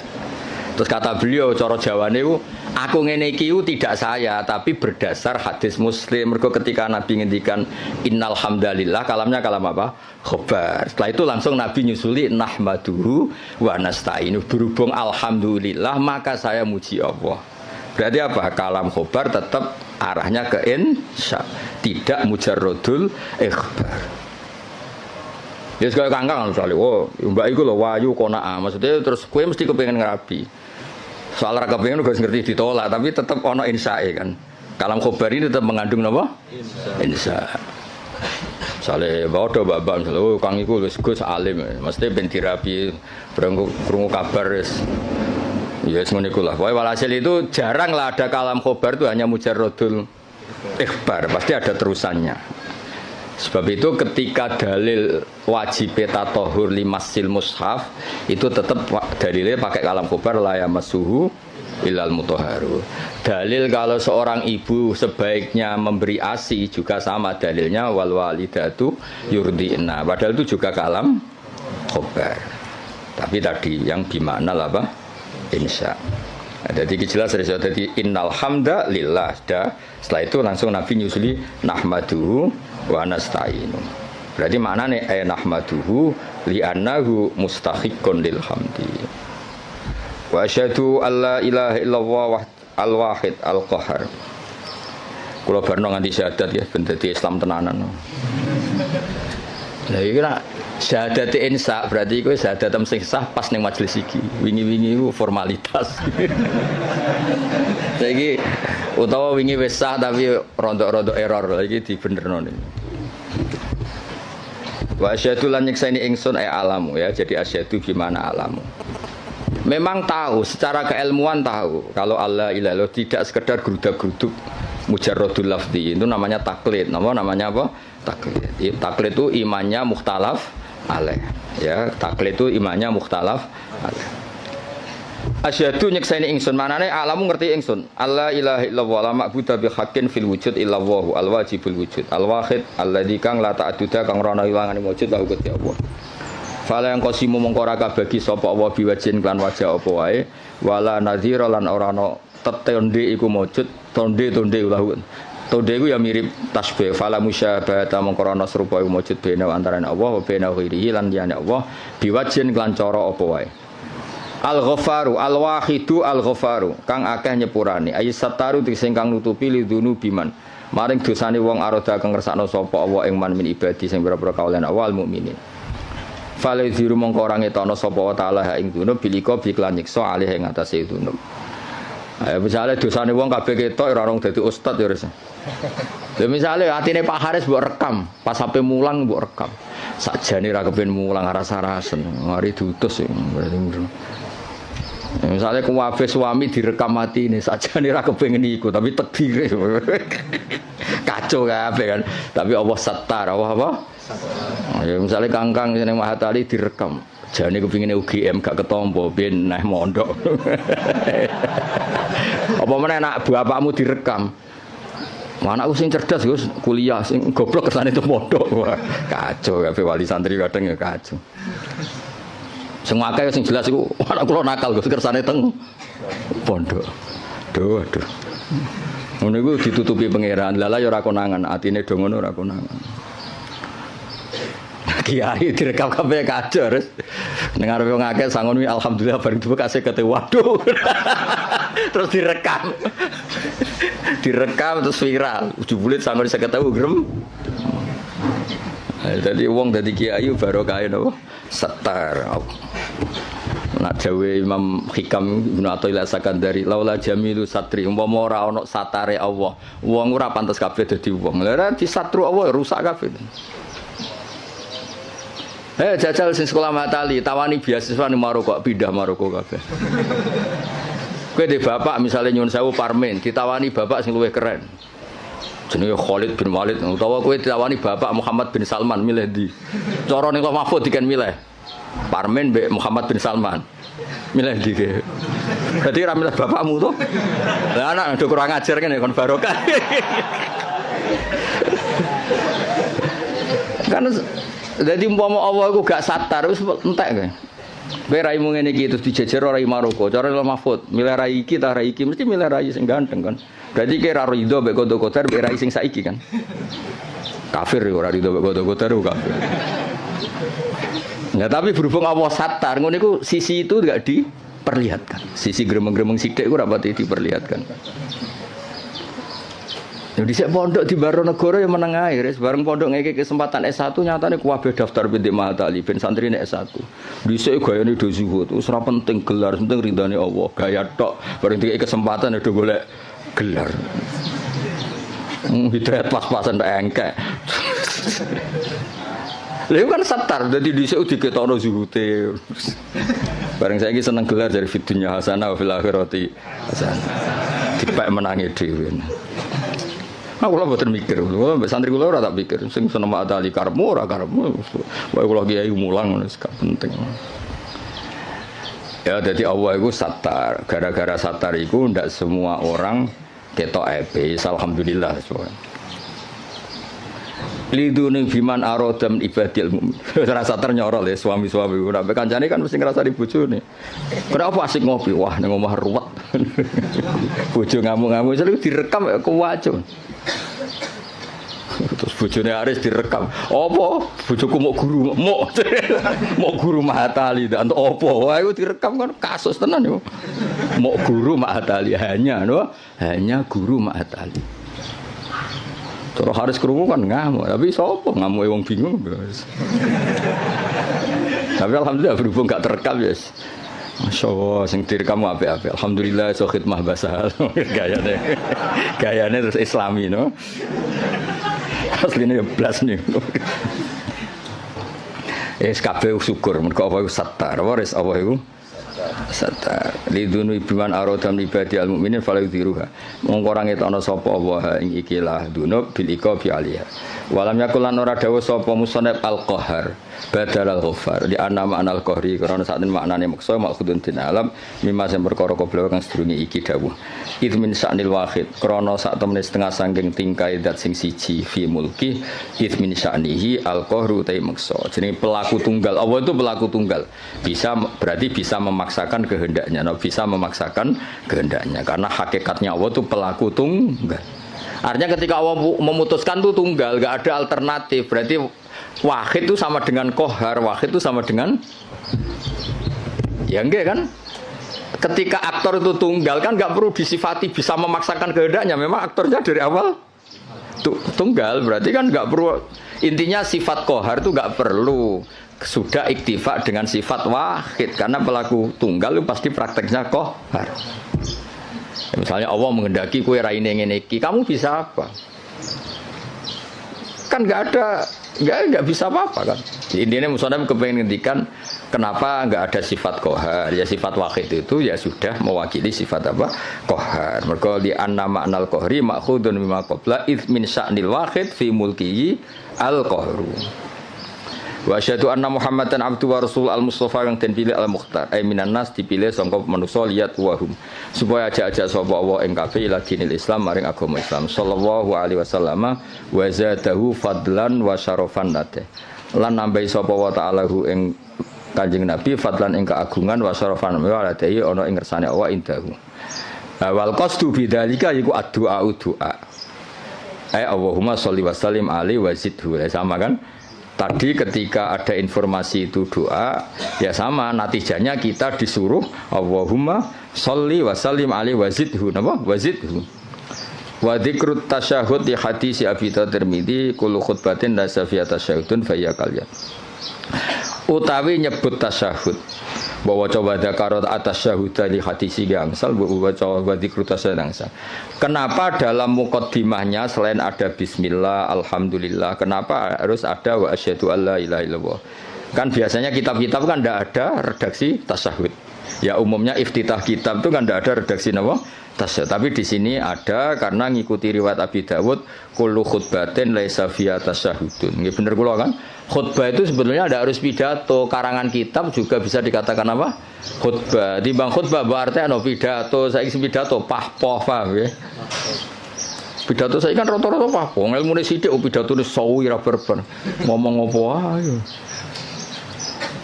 Terus kata beliau cara Jawane ku aku ngene iki tidak saya tapi berdasar hadis Muslim. Mergo ketika Nabi ngendikan innal hamdalillah kalamnya kalam apa? Khobar. Setelah itu langsung Nabi nyusuli nahmaduhu wa nasta'inu. Berhubung alhamdulillah maka saya muji Allah. Berarti apa? Kalam khobar tetap arahnya ke insya, tidak mujarrodul ikhbar. Ya sekali kangkang misalnya, mbak iku lho wayu kona'ah. Maksudnya terus kue mesti kepengen ngerabi. Soal raka pengen harus ngerti ditolak, tapi tetap ono insyae kan. Kalam khobar ini tetap mengandung apa? Insya. Misalnya bawa bapak misalnya, kang iku Gus alim, mesti ben dirabi, krungu kabar ya semuanya ikulah. Pokoknya walhasil itu jarang lah ada kalam khobar itu hanya mujarrodul ikhbar, pasti ada terusannya. Sebab itu ketika dalil wajib tatahur limasil mushaf itu tetap dalilnya pakai kalam khobar la yamassuhu ilal mutahharu. Dalil kalau seorang ibu sebaiknya memberi ASI juga sama dalilnya wal walidatu yurdi'na. Padahal itu juga kalam khobar. Tapi tadi yang bimakna apa? Insya. Jadi jelas dari innal hamda lillah. Setelah itu langsung Nabi nyusuli nahmaduhu wa nasta'inu. Berarti maknanya nahmaduhu li'annahu mustahiqqun lil hamdi. Wa asyhadu alla ilaha illallah al-wahid al-qahar. Kula barno nganti syahadat ya ben dadi Islam tenanan. Lah iki nak syahadat insya berarti iku syahadat sing sah pas ning majelis iki. Wingi-wingi iku formalitas. Saiki utawa wingi wis sah tapi rontok-rontok error lagi dibenerno niku. Wa asyhadu lan nyekseni ingsun alamu ya. Jadi asyhadu gimana alamu. Memang tahu secara keilmuan tahu kalau Allah ilaha tidak sekedar gerudak-geruduk mujarrodul lafzi itu namanya taklid. Namanya apa? Taklid. Taklid itu imannya mukhtalaf alaih. Ya, taklid itu imannya mukhtalaf alaih. Asyhadu nyekseni ingsun manane alamu ngerti ingsun. Allah ilaha illallah la ma'budu bi haqqin fil wujud illallah al wajibul wujud al wahid alladzi kang la ta'adduda kang ora ana ilangane wujud lahu Gusti Allah. Fala yang qasimu mongko ora kabagi sapa Allah biwajin lan wajah apa wae wala nadhira lan ora ana tetonde iku wujud tonde lahu. Tonde iku ya mirip tasbih fala musyabahata mongko ana serupa iku wujud bena antarané Allah wa bena ghairihi lan liyane Allah biwajin lan cara apa wae. Al-Ghafaru al-Wahidu al-Ghafaru kang akeh nyepurane ayi sataru sing kang nutupi lidunu biman maring dosane wong aroda kang ngersakno sapa Allah ing man min ibadi sing pira-pira kaulan awal mukminin. Fale diru mongko ora ngetono sapa wa taala ing dunub bilika biklan nyiksa alih ing atase dunub. Ayo misale dosane wong kabeh ketok ora rong dadi ustad ya wis. Lha misale atine Pak Haris mbok rekam, pas sampe mulang mbok rekam. Sakjane ra kepen mulang rasa-rasen, mari diutus berarti. Misalnya kuwabe suami direkam mati ini saja nih aku pengen ikut tapi takdir kacau kabeh kan tapi Allah setar apa ya misalnya kangkang yang Mahatali direkam jane kepingine UGM gak ketompo ben neh mondok apa meneh nak bapakmu direkam anakku sing cerdas Gus kuliah sing goblok kesane itu mondok kacau kabeh wali santri kadang ya kacau. Semua akeh sing jelas iku anak kula nakal Gus kersane teng pondok. Duh. Ngono iku ditutupi pangeran. Lala ya ora konangan, atine do ngono ora konangan. Kiai direkam kabeh kacau terus. Ning arepe wong akeh sangon alhamdulillah bareng duwe kasih kete waduh. Terus direkam. Direkam terus viral. Jebule sangon 50.000 grem. Jadi wong dadi kiai barokah napa? Setar. Nak dawe Imam Hikam Ibnu Athaillah Sakandari laula jamilu satri umpama ora ana satare Allah wong ora pantes kabeh dadi wong lha di satru Allah rusak kabeh. Jajal sing sekolah Matali tawani beasiswa ning Maroko pindah Maroko kabeh. Kowe de bapak misale nyuwun sewu parmen ditawani bapak sing luwih keren. Jenenge Khalid bin Walid utawa kowe ditawani bapak Muhammad bin Salman milih ndi? Cara ning Mahfud diken milih. Parmen mbek Muhammad bin Salman. Milih ndi ke? Dadi ra milih bapakmu to? Lah anak do kurang ajar kene kon barokah. Kan dadi umpama Allah iku gak satar wis entek kowe. Kowe raimu ngene iki terus dijejer ora Maroko, cara Mahfud, milih rai iki ta rai iki mesti milih rai sing ganteng kan. Berarti kira rido mbek kodo-kodo mbek rai sing saiki kan. Kafir ora rido mbek kodo-kodo kafir. Ya tapi berhubung Allah satar, ngono iku sisi itu enggak diperlihatkan. Sisi gremeng-gremeng sithik iku ora pati diperlihatkan. Ya dhisik pondok di Baronegoro ya meneng ae, bareng pondok ngeke kesempatan S1 nyatane kuwabe daftar Binti Mahatali ben santrine S1. Dhisik gayane do zuhud, wis ora penting gelar, penting ridane Allah. Gaya tok, bareng dikek kesempatan do golek gelar. Hidayat pas-pasan engke. Lha kan satar dadi dhisik diketokno zuhute. Bareng saiki seneng gelar dari fitunya hasanah wa fil akhirati hasanah. Dipek menangi dhewe. Aku lho mboten mikir, lho mbek santri kula ora tak pikir, sing seneng matali karepmu ora karepmu. Wae kula kiai mulang wis gak penting. Ya dadi Allah iku satar, gara-gara satar iku ndak semua orang ketok epe, alhamdulillah soalnya. Lidune biman arodam ibadil mukmin. Rasa ternyorol ya suami-suami ora kancane kan mesti ngrasani bojone. Kenapa asik ngopi? Wah ning omah ruwet. Bojo ngamuk-ngamuk selalu direkam kuwaco. Terus bojone Aris direkam. Apa? Bojoku mau guru, mau guru Mahatali ndak apa. Wah iku direkam kan kasus tenan yo. Mau guru Mahatali hanya no, hanya guru Mahatali. Terus Haris krungu kan ngamuk, tapi sapa ngamuke wong bingung. Tapi alhamdulillah berhubung gak terekam ya. Masyaallah sing direkam apik-apik. Alhamdulillah iso khidmah bahasa gayane terus islami no. Asline blas nih. Kabeh syukur mergo apa iku satar. Waris apa iku? Satar lidunu ibiman arodam ibadi al-mu'minin falayudhiruha mongko ora ngetokno sapa Allah ing ikilah dunub bil iqabi aliyah walam yakulan ora dawuh sapa musannaf al-qahar badal al-ghaffar di anama anal qahri karena saat ini maknane maksa maksudun din alam mimma sing perkara koblo kang sedurunge iki dawuh idmin sa'nil wahid krana sak temene setengah saking tingkai dat sing siji fi mulki idmin sa'nihi al-qahru ta maksa jenenge pelaku tunggal Allah itu pelaku tunggal bisa berarti bisa memaksakan kehendaknya, bisa memaksakan kehendaknya karena hakikatnya Allah itu pelaku tunggal. Artinya ketika Allah memutuskan itu tunggal, gak ada alternatif. Berarti wahid itu sama dengan qahar, wahid itu sama dengan ya enggak kan? Ketika aktor itu tunggal kan gak perlu disifati bisa memaksakan kehendaknya. Memang aktornya dari awal tunggal, berarti kan gak perlu. Intinya sifat qahar itu gak perlu. Sudah iktifa dengan sifat wahid karena pelaku tunggal itu pasti prakteknya qahar. Misalnya Allah menghendaki kowe raine ngene iki, kamu bisa apa? Kan enggak bisa apa-apa kan. Intinya musannaf kepengin ngendikan kenapa enggak ada sifat qahar? Ya sifat wahid itu ya sudah mewakili sifat apa? Qahar. Mergo di anna ma'nal qahri ma'khudun mimma qabla id min sya'nil wahid fi mulkihi al-qahru. Wa asyhadu anna Muhammadan abdu wa rasul al-mustafa kang den pilih al-mukhtar ay minan nas dipilih sangka manusa liyat wa hum supaya ajak-ajak sapa wa ing kabeh ila dinil Islam maring agama Islam sallallahu alaihi wasallam wa zadahu fadlan wa syarafan nate lan nambahi sapa wa ta'ala hu ing Kanjeng Nabi fadlan ing keagungan wa syarafan wa ladai ana ing ngersane Allah indahu wal qasdu bidzalika iku doa ay Allahumma sholli wa sallim alaihi wa zidhu sama kan. Tadi ketika ada informasi itu doa, ya sama natijanya kita disuruh Allahumma sholli wa sallim alaihi wazidhu, napa? Wazidhu. Wa dzikrut tasyahhud di hadis Abi Tirmidzi kullu khutbatin la safiyat tasyahhudun fa ya kalya. Utawi nyebut tasyahud bahwa coba dakarat atas syahuda di hadis gangsal bahwa coba dzikrut tasyahud gangsal. Kenapa dalam muqaddimahnya selain ada bismillah, alhamdulillah, kenapa harus ada wa asyhadu alla ilaha illallah? Kan biasanya kitab-kitab kan tidak ada redaksi tasyahud. Ya umumnya iftitah kitab itu kan tidak ada redaksi apa? Tasyahud. Tapi di sini ada karena ngikuti riwayat Abi Dawud kullu khutbatin laisa fiha tasyahudun. Nggih bener kula kan? Khutbah itu sebetulnya tidak harus pidato, karangan kitab juga bisa dikatakan apa? Khutbah. Timbang khutbah berarti ana pidato, saiki pidato pahpoh paham ya. Pidato saiki kan rata-rata pahpoh, ilmune sithik pidatone sawi ra berber. Ngomong apa ae.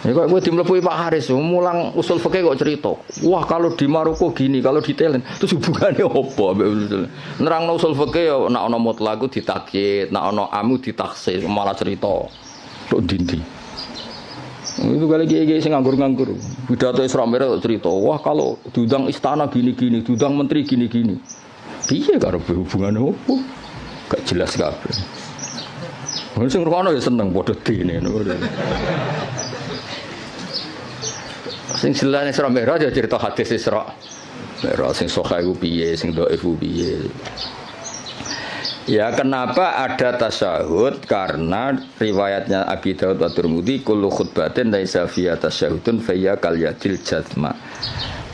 Ya kok gue dimlepuhi Pak Haris, mulang usul fikih kok cerita. Wah kalau di Maroko gini, kalau di Thailand, terus hubungannya apa? Nerangno usul fikih ya nek ana mutlaq ditakyid, nek ana amu ditaksir, malah cerita. Tok dindi. Itu kali kiai sing nganggur-nganggur. Pidato Isra Mi'raj cerita, wah kalau diundang istana gini-gini, diundang menteri gini-gini. Piye karo hubungannya apa? Gak jelas kabeh. Sing ngrungokno ya seneng padha dene. Sing selane Isra Mi'raj ya cerita hadis Isra Mi'raj sing sahih piye, sing dhaif piye. Ya kenapa ada tasyahud? Karena riwayatnya Abi Dawud wa Tirmidzi kullu khutbatin laisa fiha tasyahudun fa ya kal yadil jazma.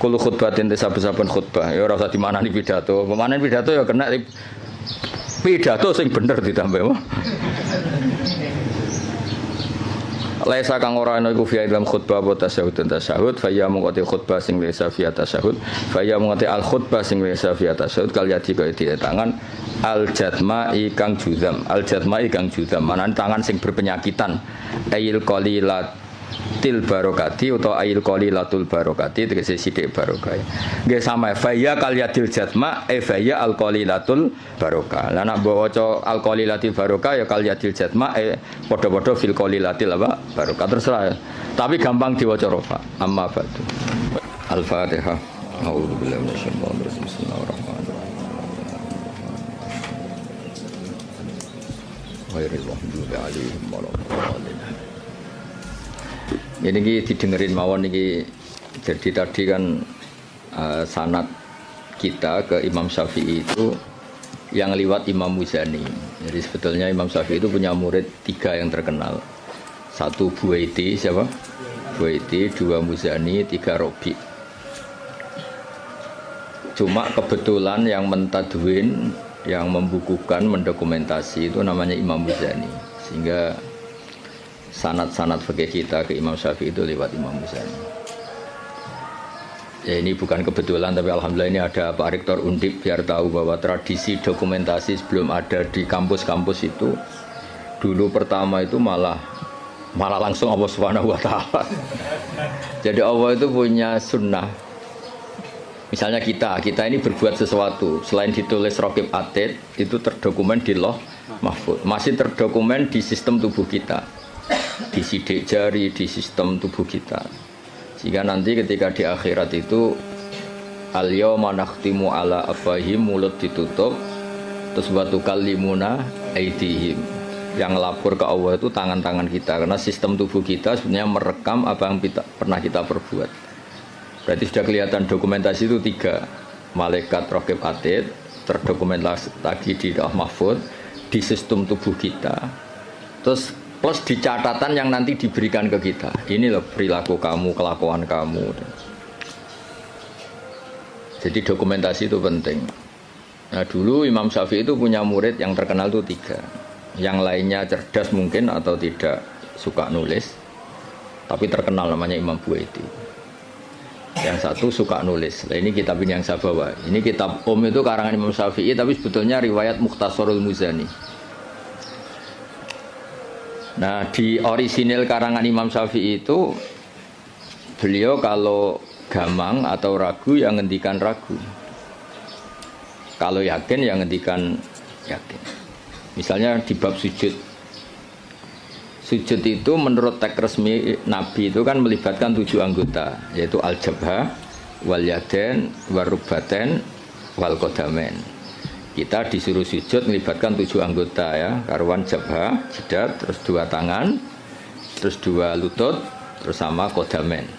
Kullu khutbatin saben-saben khutbah ya ora usah dimanani pidato. Pemanen pidato ya kena pidato sing bener ditambah. Laisa kang ora ana iku fi dalam khutbah wa tasyahud fa ya mungkoti khutbah sing laisa fi tasyahud fa ya mungkoti al khutbah sing laisa fi tasyahud kal yati kaya di tangan al jatma'i kang juzam manane tangan sing berpenyakitan ayil qalilatil barokati utawa ayil qalilatul barokati tegese sithik barokah nggih sama fa ya kal yatil jatma fa ya al qalilatul barokah lan nek waca al qalilatil barokah ya kal yatil jatma padha-padha fil qalilatil apa barokah terserah ya. Tapi gampang diwaca rofa amma ba'du al-fatihah a'udzu billahi minasyaitonir rajim bismillahirrahmanirrahim ghairil maghdubi 'alaihim waladdallin. Ini didengerin mawon niki. Jadi tadi kan sanad kita ke Imam Syafi'i itu yang liwat Imam Muzani. Jadi sebetulnya Imam Syafi'i itu punya murid 3 yang terkenal. 1 Buaiti, siapa? Buaiti, 2 Muzani, 3 Robi. Cuma kebetulan yang mentadwin, yang membukukan, mendokumentasi itu namanya Imam Muzani. Sehingga sanad-sanad fikih kita ke Imam Syafi'i itu lewat Imam Muzani. Ya ini bukan kebetulan, tapi alhamdulillah ini ada Pak Rektor Undip biar tahu bahwa tradisi dokumentasi sebelum ada di kampus-kampus itu dulu pertama itu malah langsung Allah Subhanahu wa taala. Jadi Allah itu punya sunnah. Misalnya kita ini berbuat sesuatu, selain ditulis Raqib Atid itu terdokumen di Lauh Mahfuz, masih terdokumen di sistem tubuh kita, di sidik jari, di sistem tubuh kita. Sehingga nanti ketika di akhirat itu al-yawma nakhtimu ala afwahihim, mulut ditutup, terus batu kalimuna aidihim. Yang lapor ke Allah itu tangan-tangan kita, karena sistem tubuh kita sebenarnya merekam apa yang pernah kita perbuat. Berarti sudah kelihatan dokumentasi itu 3. Malaikat Raqib Atid terdokumentasi lagi di Lauh Mahfuz, di sistem tubuh kita. Terus plus di catatan yang nanti diberikan ke kita. Ini loh perilaku kamu, kelakuan kamu. Jadi dokumentasi itu penting. Nah dulu Imam Syafi'i itu punya murid yang terkenal itu 3. Yang lainnya cerdas mungkin atau tidak suka nulis, tapi terkenal namanya Imam Buaiti. Yang satu suka nulis. Nah, ini kitab ini yang saya bawa. Ini kitab itu karangan Imam Syafi'i, tapi sebetulnya riwayat Mukhtasarul Muzani. Nah di orisinil karangan Imam Syafi'i itu beliau kalau gamang atau ragu yang ngendikan ragu, kalau yakin yang ngendikan yakin. Misalnya di bab sujud Sujud itu menurut teks resmi Nabi itu kan melibatkan 7 anggota, yaitu al-jabhah, wal yadain, wal rukbatain, wal qadamain. Kita disuruh sujud melibatkan 7 anggota ya, karuan jabhah, jidat, terus 2 tangan, terus 2 lutut, terus sama qadamain.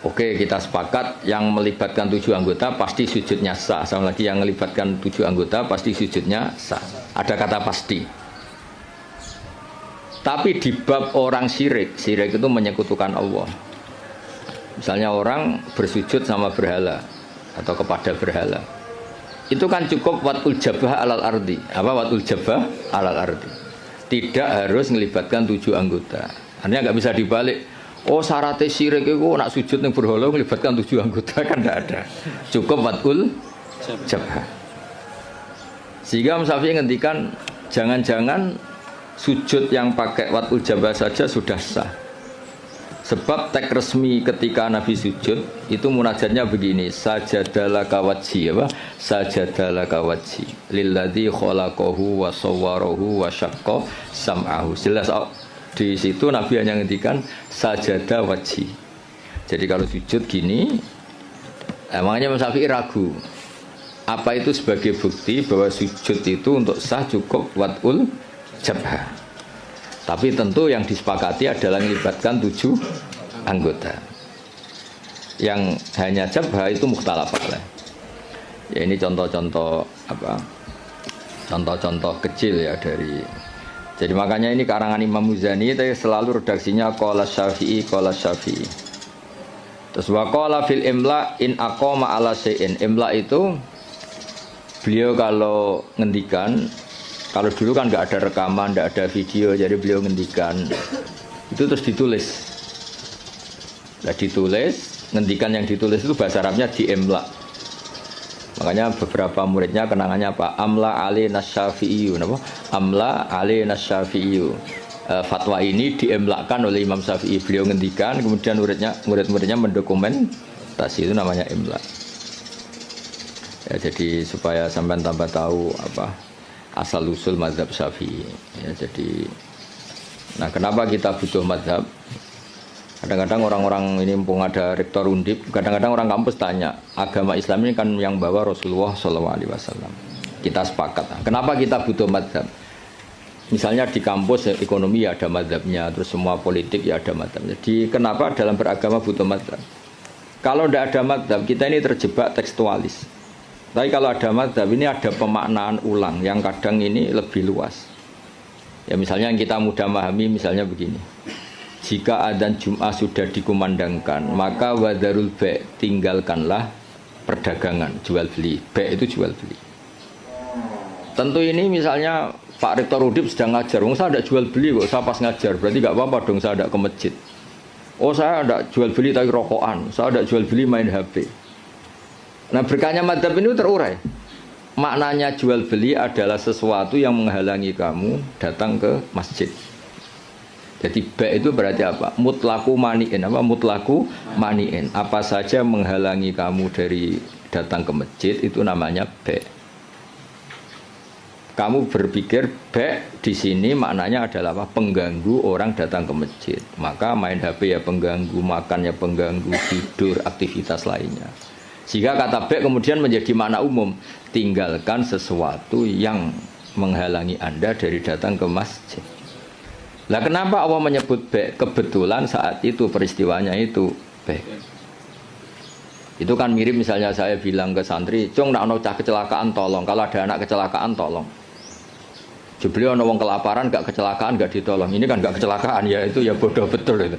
Oke, kita sepakat yang melibatkan 7 anggota pasti sujudnya sah. Sama lagi yang melibatkan 7 anggota pasti sujudnya sah. Ada kata pasti. Tapi di bab orang syirik itu menyekutukan Allah. Misalnya orang bersujud sama berhala atau kepada berhala. Itu kan cukup watul jabah alal ardi. Apa watul jabah alal ardi? Tidak harus melibatkan 7 anggota. Artinya nggak bisa dibalik. Oh syaratnya syirik itu nak sujud yang berhala melibatkan 7 anggota kan tidak ada. Cukup watul jabah. Sehingga Syafi'i ngendikan jangan-jangan sujud yang pakai watul jabah saja sudah sah. Sebab teks resmi ketika Nabi sujud itu munajatnya begini, sajadalaka wajhi apa? Sajadalaka wajhi lilladzi khalaqahu wa sawwarahu wa syaqqa sam'ahu. Jelas di situ Nabi hanya ngendikan sajada wajhi. Jadi kalau sujud gini, makanya Mas Syafi'i ragu. Apa itu sebagai bukti bahwa sujud itu untuk sah cukup watul jabhah. Tapi tentu yang disepakati adalah melibatkan 7 anggota. Yang hanya jabhah itu mukhtalaf alaih. Ya ini contoh-contoh apa? Contoh-contoh kecil ya dari. Jadi makanya ini karangan Imam Muzani tapi selalu redaksinya qala Syafi'i qala Syafi'i. Terus wa qala fil imla in aqama ala syai'in. Imla itu beliau kalau ngendikan, kalau dulu kan nggak ada rekaman, nggak ada video, jadi beliau ngendikan itu terus ditulis. Nah ditulis, ngendikan yang ditulis itu bahasa Arabnya di imla. Makanya beberapa muridnya kenangannya apa? Amla ali nasyafi'iyu, apa? Amla ali nasyafi'iyu. Fatwa ini diemlakan oleh Imam Syafi'i. Beliau ngendikan, kemudian murid-muridnya mendokumentasi, itu namanya imla. Ya, jadi supaya sampean tambah tahu apa asal usul mazhab Syafi'i. Ya, jadi, nah kenapa kita butuh mazhab? Kadang-kadang orang-orang ini mumpung ada rektor undip, kadang-kadang orang kampus tanya, agama Islam ini kan yang bawa Rasulullah SAW. Kita sepakat. Kenapa kita butuh mazhab? Misalnya di kampus ekonomi ya ada mazhabnya, terus semua politik ya ada mazhabnya. Jadi kenapa dalam beragama butuh mazhab? Kalau tidak ada mazhab, kita ini terjebak tekstualis. Tapi kalau ada mazhab, ini ada pemaknaan ulang yang kadang ini lebih luas. Ya misalnya yang kita mudah memahami, misalnya begini. Jika adzan Jum'ah sudah dikumandangkan, maka wadarul ba' tinggalkanlah perdagangan, jual beli. Ba' itu jual beli. Tentu ini misalnya Pak Rektor Udip sedang ngajar, saya tidak jual beli kok, saya pas ngajar, berarti nggak apa-apa dong saya tidak ke masjid. Oh saya tidak jual beli tapi rokokan, saya tidak jual beli main HP. Nah berkahnya madzhab ini terurai. Maknanya jual beli adalah sesuatu yang menghalangi kamu datang ke masjid. Jadi ba' itu berarti apa? Mutlaku mani'in. Apa mutlaku mani'in? Apa saja menghalangi kamu dari datang ke masjid itu namanya ba'. Kamu berpikir ba' di sini maknanya adalah apa? Pengganggu orang datang ke masjid. Maka main HP ya pengganggu, makan ya pengganggu, tidur, aktivitas lainnya. Sehingga kata ba' kemudian menjadi makna umum. Tinggalkan sesuatu yang menghalangi Anda dari datang ke masjid. Lah kenapa Allah menyebut ba'? Kebetulan saat itu peristiwanya itu ba'. Itu kan mirip misalnya saya bilang ke santri, "Cung, nak ono cah kecelakaan tolong. Kalau ada anak kecelakaan tolong." Jebule ono wong kelaparan gak kecelakaan gak ditolong. Ini kan gak kecelakaan ya, itu ya bodoh betul itu.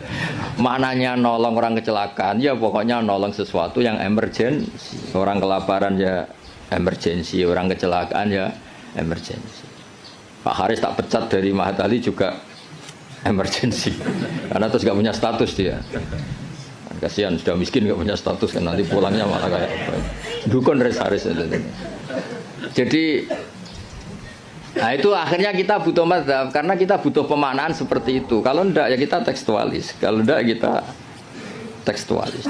Maknanya nolong orang kecelakaan ya pokoknya nolong sesuatu yang emergensi. Orang kelaparan ya emergensi, orang kecelakaan ya emergensi. Pak Haris tak pecat dari Mahatali juga emergency karena terus gak punya status dia. Kasihan sudah miskin gak punya status kan nanti pulangnya malah kayak dukun Haris. Jadi nah itu akhirnya kita butuh mazhab karena kita butuh pemaknaan seperti itu. Kalau enggak ya kita tekstualis. Kalau enggak kita tekstualis.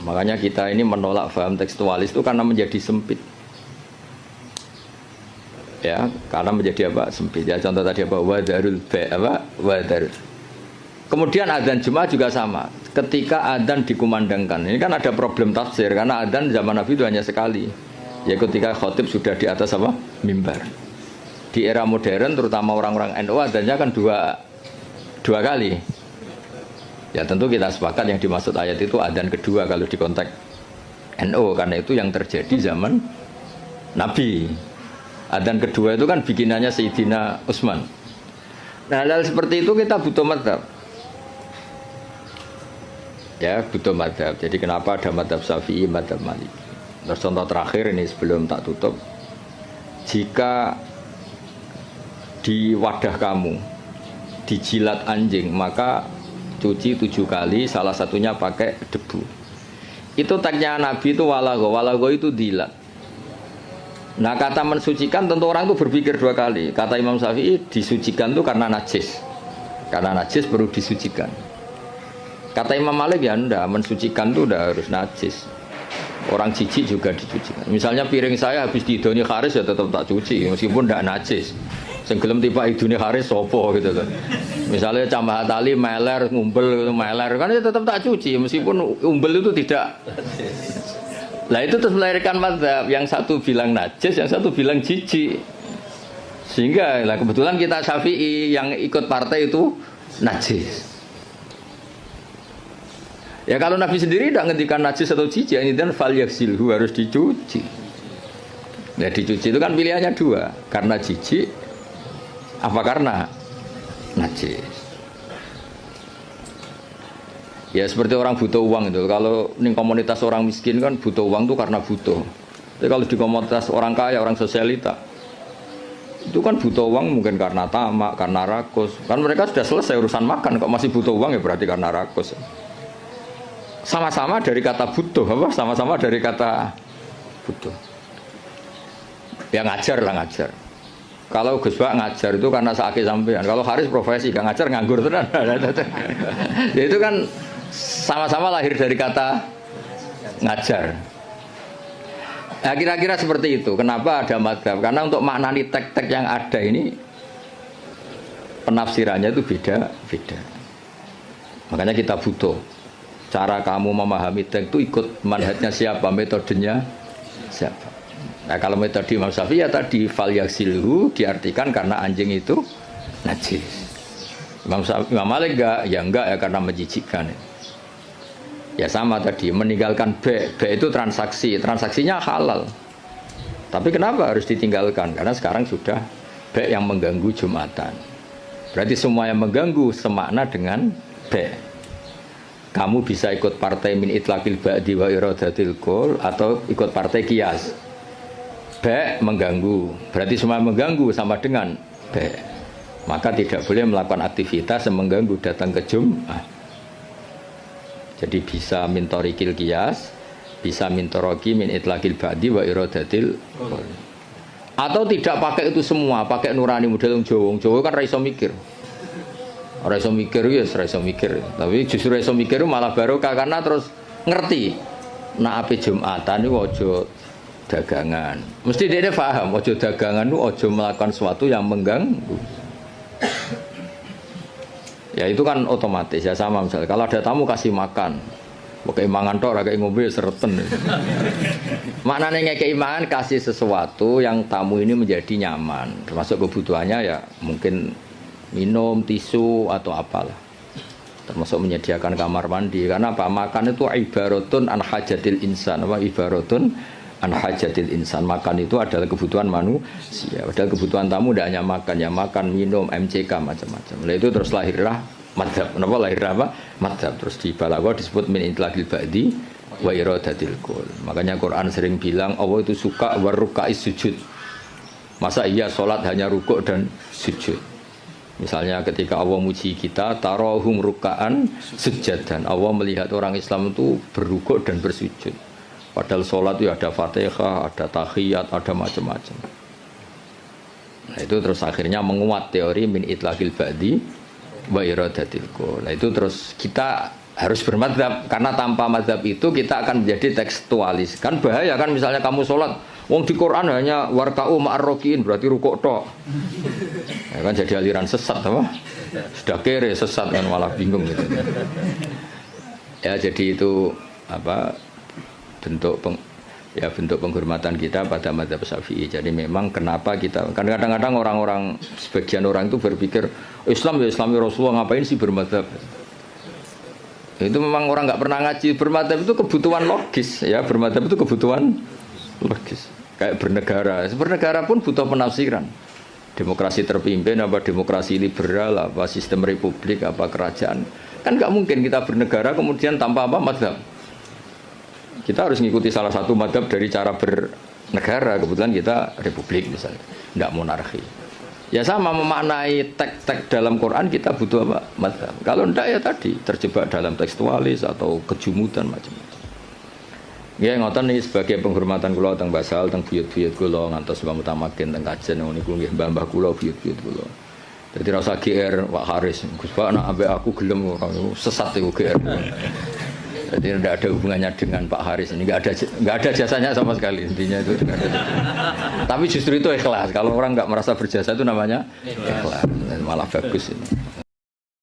Makanya kita ini menolak paham tekstualis itu karena menjadi sempit. Ya, karena menjadi apa? Sempit. Ya, contoh tadi apa? Wadarul ba apa? Wadarul. Kemudian adzan Jumat juga sama. Ketika adzan dikumandangkan, ini kan ada problem tafsir karena adzan zaman Nabi itu hanya sekali. Ya ketika khotib sudah di atas apa? Mimbar. Di era modern terutama orang-orang NU adzannya kan dua kali. Ya tentu kita sepakat yang dimaksud ayat itu adzan kedua kalau di konteks NU karena itu yang terjadi zaman Nabi. Adzan kedua itu kan bikinannya Sayyidina Utsman. Nah, hal seperti itu kita butuh madzhab. Ya, butuh madzhab. Jadi kenapa ada madzhab Syafi'i, madzhab Maliki. Terus contoh terakhir ini sebelum tak tutup. Jika di wadah kamu dijilat anjing, maka cuci 7 kali, salah satunya pakai debu. Itu tagnya Nabi itu walago itu dilat. Nah kata mensucikan tentu orang itu berpikir 2 kali. Kata Imam Syafi'i disucikan itu karena najis. Karena najis perlu disucikan. Kata Imam Malik ya enggak, mensucikan itu udah harus najis. Orang jijik juga dicucikan. Misalnya piring saya habis didoni kharis ya tetap tak cuci meskipun enggak najis. Sing gelem tiba idune kharis sopo gitu kan. Misalnya cambah tali meler ngumpel meler kan ya tetap tak cuci meskipun umbel itu tidak. Lah itu terus melahirkan mazhab yang satu bilang najis, yang satu bilang jijik. Sehingga lah kebetulan kita Syafi'i yang ikut partai itu najis. Ya kalau Nabi sendiri tidak ngendikan najis atau jijik, ini dan fal yaksilhu harus dicuci. Nah dicuci itu kan pilihannya 2, karena jijik, apa karena najis. Ya seperti orang butuh uang itu. Kalau di komunitas orang miskin kan butuh uang itu karena butuh. Tapi kalau di komunitas orang kaya, orang sosialita, itu kan butuh uang mungkin karena tamak, karena rakus. Kan mereka sudah selesai urusan makan, kok masih butuh uang ya berarti karena rakus. Sama-sama dari kata butuh, apa? Sama-sama dari kata butuh. Ya ngajar lah ngajar. Kalau Gus Bak ngajar itu karena sakit sampean. Kalau Haris profesi, gak ngajar nganggur tenan. Ya itu kan sama-sama lahir dari kata ngajar. Nah kira-kira seperti itu. Kenapa ada madzhab? Karena untuk maknani tek-tek yang ada ini penafsirannya itu beda-beda. Makanya kita butuh. Cara kamu memahami teks itu ikut manhajnya siapa, metodenya siapa. Nah kalau metode Imam Syafi'i ya tadi fal yaksilhu diartikan karena anjing itu najis. Imam Malik enggak ya karena menjijikkan. Ya sama tadi meninggalkan B itu transaksinya halal. Tapi kenapa harus ditinggalkan? Karena sekarang sudah B yang mengganggu Jumatan. Berarti semua yang mengganggu semakna dengan B. Kamu bisa ikut partai min itlaqil ba'di wa iradatil qul atau ikut partai qiyas. B mengganggu, berarti semua mengganggu sama dengan B. Maka tidak boleh melakukan aktivitas yang mengganggu datang ke Jumat. Jadi bisa min tariqil qiyas, bisa min taraqi min itlaqil ba'di wa iradatil qul. Atau tidak pakai itu semua, pakai nurani model Jawa kan ra iso mikir. Ora iso mikir ya, ora iso mikir. Tapi justru iso mikir malah barokah karena terus ngerti. Nah ape Jumatan niku aja dagangan. Mesti dia paham aja dagangan niku aja melakukan sesuatu yang mengganggu. Ya itu kan otomatis ya sama misalnya kalau ada tamu kasih makan. Pakai mangan tok ora kaya ngombe sereten. Maknane ngekeki mangan kasih sesuatu yang tamu ini menjadi nyaman. Termasuk kebutuhannya ya mungkin minum, tisu atau apalah. Termasuk menyediakan kamar mandi. Karena apa? Makan itu ibaratun an hajatil insan. Apa ibaratun an hajatil insan. Makan itu adalah kebutuhan manusia. Padahal kebutuhan tamu tidak hanya makan, ya makan, minum, MCK macam-macam. Nah itu terus lahirlah madzhab. Kenapa lahir apa? Madzhab. Terus di Balaghah disebut min itlaqil ba'di wa iradatil qul. Makanya Quran sering bilang Allah itu suka waruka'is sujud. Masa iya sholat hanya rukuk dan sujud? Misalnya ketika Allah muji kita, tarahum ruka'an sujadan. Allah melihat orang Islam itu berrukuk dan bersujud. Padahal sholat itu ada Fatihah, ada tahiyat, ada macam-macam. Nah itu terus akhirnya menguat teori min itlaqil ba'di wa iradatil qul. Nah itu terus kita harus bermadzhab karena tanpa mazhab itu kita akan menjadi tekstualis. Kan bahaya kan misalnya kamu sholat Wong di Quran hanya warka'u ma'arrokiin berarti rukuk tok. Ya kan jadi aliran sesat apa? Sudah kere sesat kan malah bingung gitu. Ya jadi itu apa bentuk penghormatan kita pada mazhab Syafi'i. Jadi memang kenapa kita kan kadang-kadang orang-orang sebagian orang itu berpikir Islam ya Islami Rasulullah ngapain sih bermadzhab? Itu memang orang nggak pernah ngaji. Bermadzhab itu kebutuhan logis ya, bermadzhab itu kebutuhan logis. Kayak bernegara pun butuh penafsiran. Demokrasi terpimpin apa demokrasi liberal apa sistem republik apa kerajaan. Kan nggak mungkin kita bernegara kemudian tanpa apa mazhab. Kita harus mengikuti salah satu mazhab dari cara bernegara. Kebetulan kita republik misalnya, nggak monarki. Ya sama memaknai teks-teks dalam Quran kita butuh apa? Mazhab. Kalau enggak ya tadi terjebak dalam tekstualis atau kejumudan macam-macam. Ya ngoten nih sebagai penghormatan kula teng basal teng buyut-buyut kula ngantos Mbah Mutamakin teng kajen niku nggih mbah-mbah kula buyut-buyut kula. Dadi ra usah GR Pak Haris. Gus Pak nek ambek aku gelem ora sesat iku GR. Jadi tidak ada hubungannya dengan Pak Haris ini, nggak ada jasanya sama sekali intinya itu. Tapi justru itu ikhlas. Kalau orang nggak merasa berjasa itu namanya ikhlas, malah bagus ini.